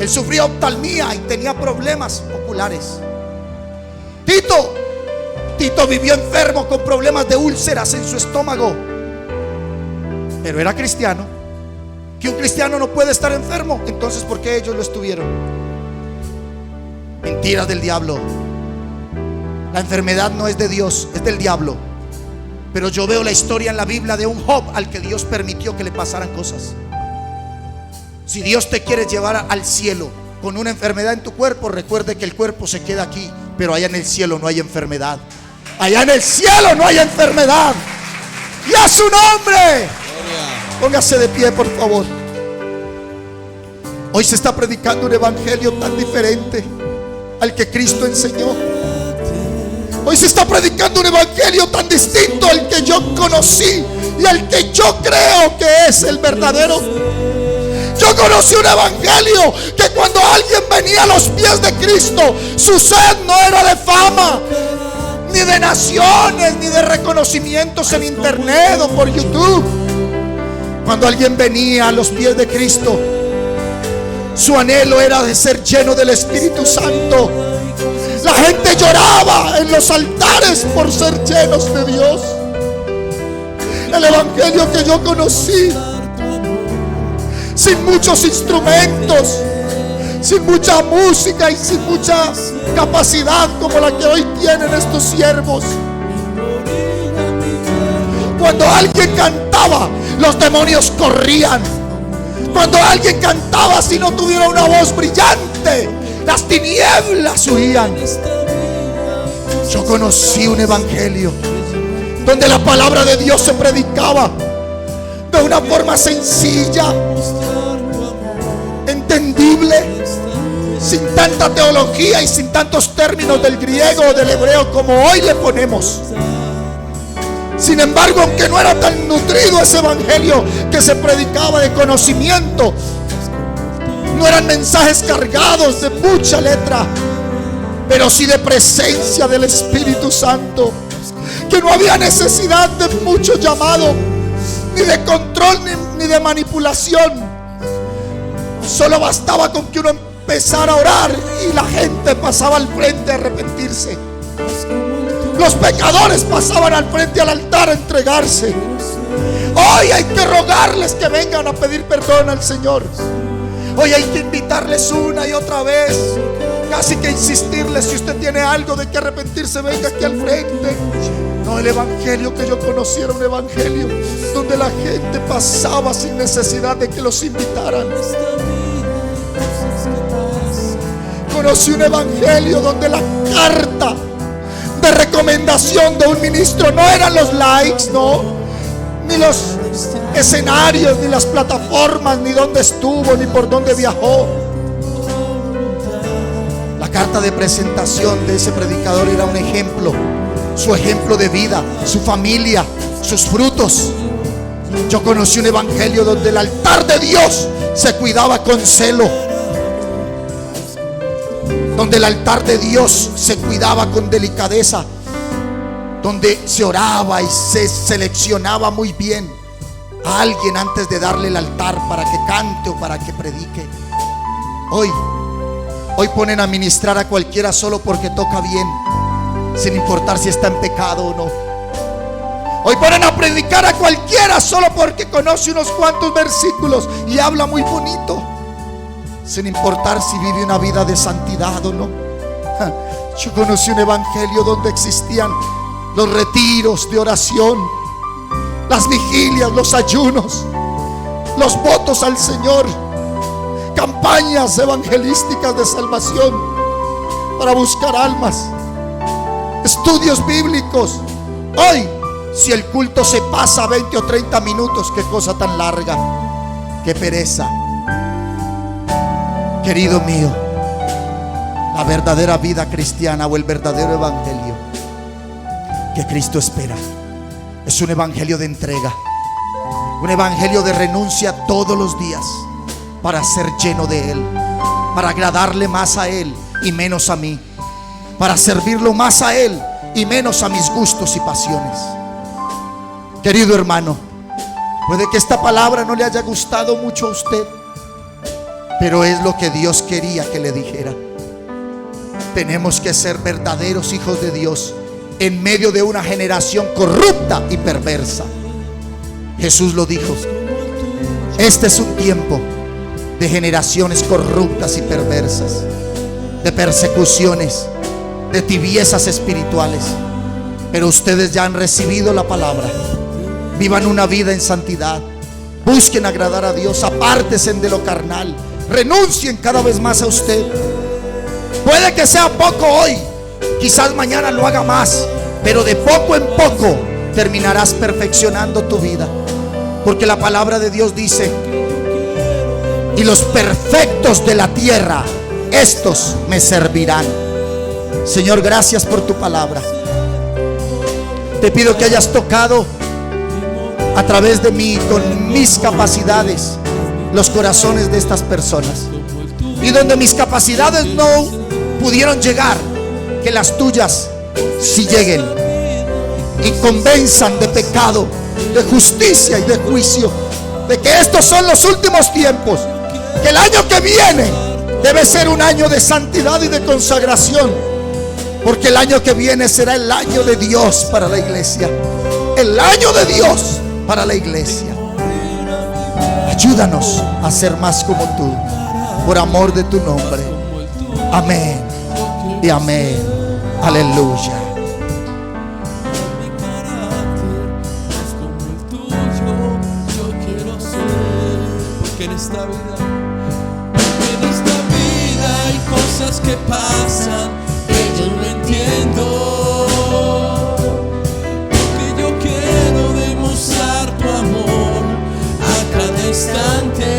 Él sufría oftalmía y tenía problemas oculares. Tito Tito vivió enfermo con problemas de úlceras en su estómago, pero era cristiano. Que un cristiano no puede estar enfermo, entonces ¿por qué ellos lo estuvieron? Mentiras del diablo. La enfermedad no es de Dios, es del diablo. Pero yo veo la historia en la Biblia de un Job al que Dios permitió que le pasaran cosas. Si Dios te quiere llevar al cielo con una enfermedad en tu cuerpo, recuerde que el cuerpo se queda aquí, pero allá en el cielo no hay enfermedad. Allá en el cielo no hay enfermedad. Y a su nombre. Póngase de pie, por favor. Hoy se está predicando un evangelio tan diferente al que Cristo enseñó. Hoy se está predicando un evangelio tan distinto al que yo conocí y al que yo creo que es el verdadero. Yo conocí un evangelio que cuando alguien venía a los pies de Cristo, su sed no era de fama, ni de naciones, ni de reconocimientos en internet o por YouTube. Cuando alguien venía a los pies de Cristo, su anhelo era de ser lleno del Espíritu Santo. La gente lloraba en los altares por ser llenos de Dios. El evangelio que yo conocí, sin muchos instrumentos, sin mucha música y sin mucha capacidad como la que hoy tienen estos siervos. Cuando alguien cantaba, los demonios corrían. Cuando alguien cantaba, si no tuviera una voz brillante, las tinieblas huían. Yo conocí un evangelio donde la palabra de Dios se predicaba de una forma sencilla, entendible, sin tanta teología y sin tantos términos del griego o del hebreo como hoy le ponemos. Sin embargo, aunque no era tan nutrido ese evangelio que se predicaba de conocimiento, no eran mensajes cargados de mucha letra, pero sí de presencia del Espíritu Santo, que no había necesidad de mucho llamado, ni de control, ni de manipulación. Solo bastaba con que uno empezara a orar y la gente pasaba al frente a arrepentirse. Los pecadores pasaban al frente al altar a entregarse. Hoy hay que rogarles que vengan a pedir perdón al Señor. Hoy hay que invitarles una y otra vez, casi que insistirles: si usted tiene algo de que arrepentirse, venga aquí al frente. No, el evangelio que yo conocí era un evangelio donde la gente pasaba sin necesidad de que los invitaran. Conocí un evangelio donde la carta de recomendación de un ministro no eran los likes, no, ni los escenarios, ni las plataformas, ni dónde estuvo, ni por dónde viajó. La carta de presentación de ese predicador era un ejemplo, su ejemplo de vida, su familia, sus frutos. Yo conocí un evangelio donde el altar de Dios se cuidaba con celo, donde el altar de Dios se cuidaba con delicadeza, donde se oraba y se seleccionaba muy bien a alguien antes de darle el altar para que cante o para que predique. Hoy ponen a ministrar a cualquiera solo porque toca bien, sin importar si está en pecado o no. Hoy ponen a predicar a cualquiera solo porque conoce unos cuantos versículos y habla muy bonito, sin importar si vive una vida de santidad o no. Yo conocí un evangelio donde existían los retiros de oración, las vigilias, los ayunos, los votos al Señor, campañas evangelísticas de salvación para buscar almas, estudios bíblicos. Hoy, si el culto se pasa 20 o 30 minutos, qué cosa tan larga, qué pereza. Querido mío, la verdadera vida cristiana o el verdadero evangelio que Cristo espera es un evangelio de entrega, un evangelio de renuncia todos los días para ser lleno de Él, para agradarle más a Él y menos a mí, para servirlo más a Él y menos a mis gustos y pasiones. Querido hermano, puede que esta palabra no le haya gustado mucho a usted, pero es lo que Dios quería que le dijera. Tenemos que ser verdaderos hijos de Dios en medio de una generación corrupta y perversa. Jesús lo dijo. Este es un tiempo de generaciones corruptas y perversas, de persecuciones, de tibiezas espirituales. Pero ustedes ya han recibido la palabra. Vivan una vida en santidad. Busquen agradar a Dios. Apártense de lo carnal. Renuncien cada vez más a usted. Puede que sea poco hoy, quizás mañana lo haga más, pero de poco en poco terminarás perfeccionando tu vida. Porque la palabra de Dios dice: y los perfectos de la tierra, estos me servirán. Señor, gracias por tu palabra. Te pido que hayas tocado a través de mí, con mis capacidades, los corazones de estas personas. Y donde mis capacidades no pudieron llegar, que las tuyas sí lleguen y convenzan de pecado, de justicia y de juicio, de que estos son los últimos tiempos, que el año que viene debe ser un año de santidad y de consagración, porque el año que viene será el año de Dios para la iglesia, el año de Dios para la iglesia. Ayúdanos a ser más como tú, por amor de tu nombre. Amén y amén. Aleluya. En esta vida hay cosas que pasan que yo no entiendo, porque yo quiero demostrar tu amor a cada instante.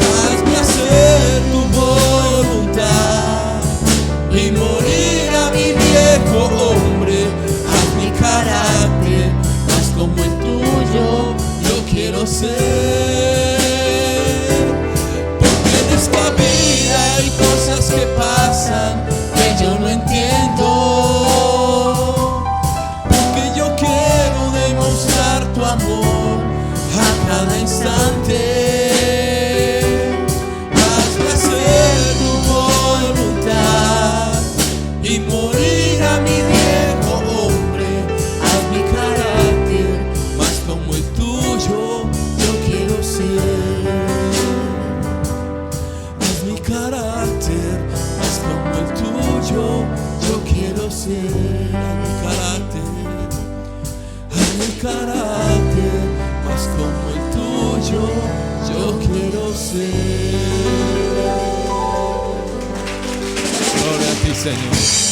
Hazme hacer tu voluntad y morir a mi viejo hombre. Haz mi carácter más como el tuyo, yo quiero ser. Porque en esta vida hay cosas que pasan que yo no entiendo, porque yo quiero demostrar tu amor a cada instante. Hazme hacer tu voluntad y morir a mi viejo hombre. Haz mi carácter más como el tuyo, yo quiero ser. Haz mi carácter más como el tuyo, yo quiero ser. Haz mi carácter más como el tuyo, yo quiero ser. Gloria a ti, Señor.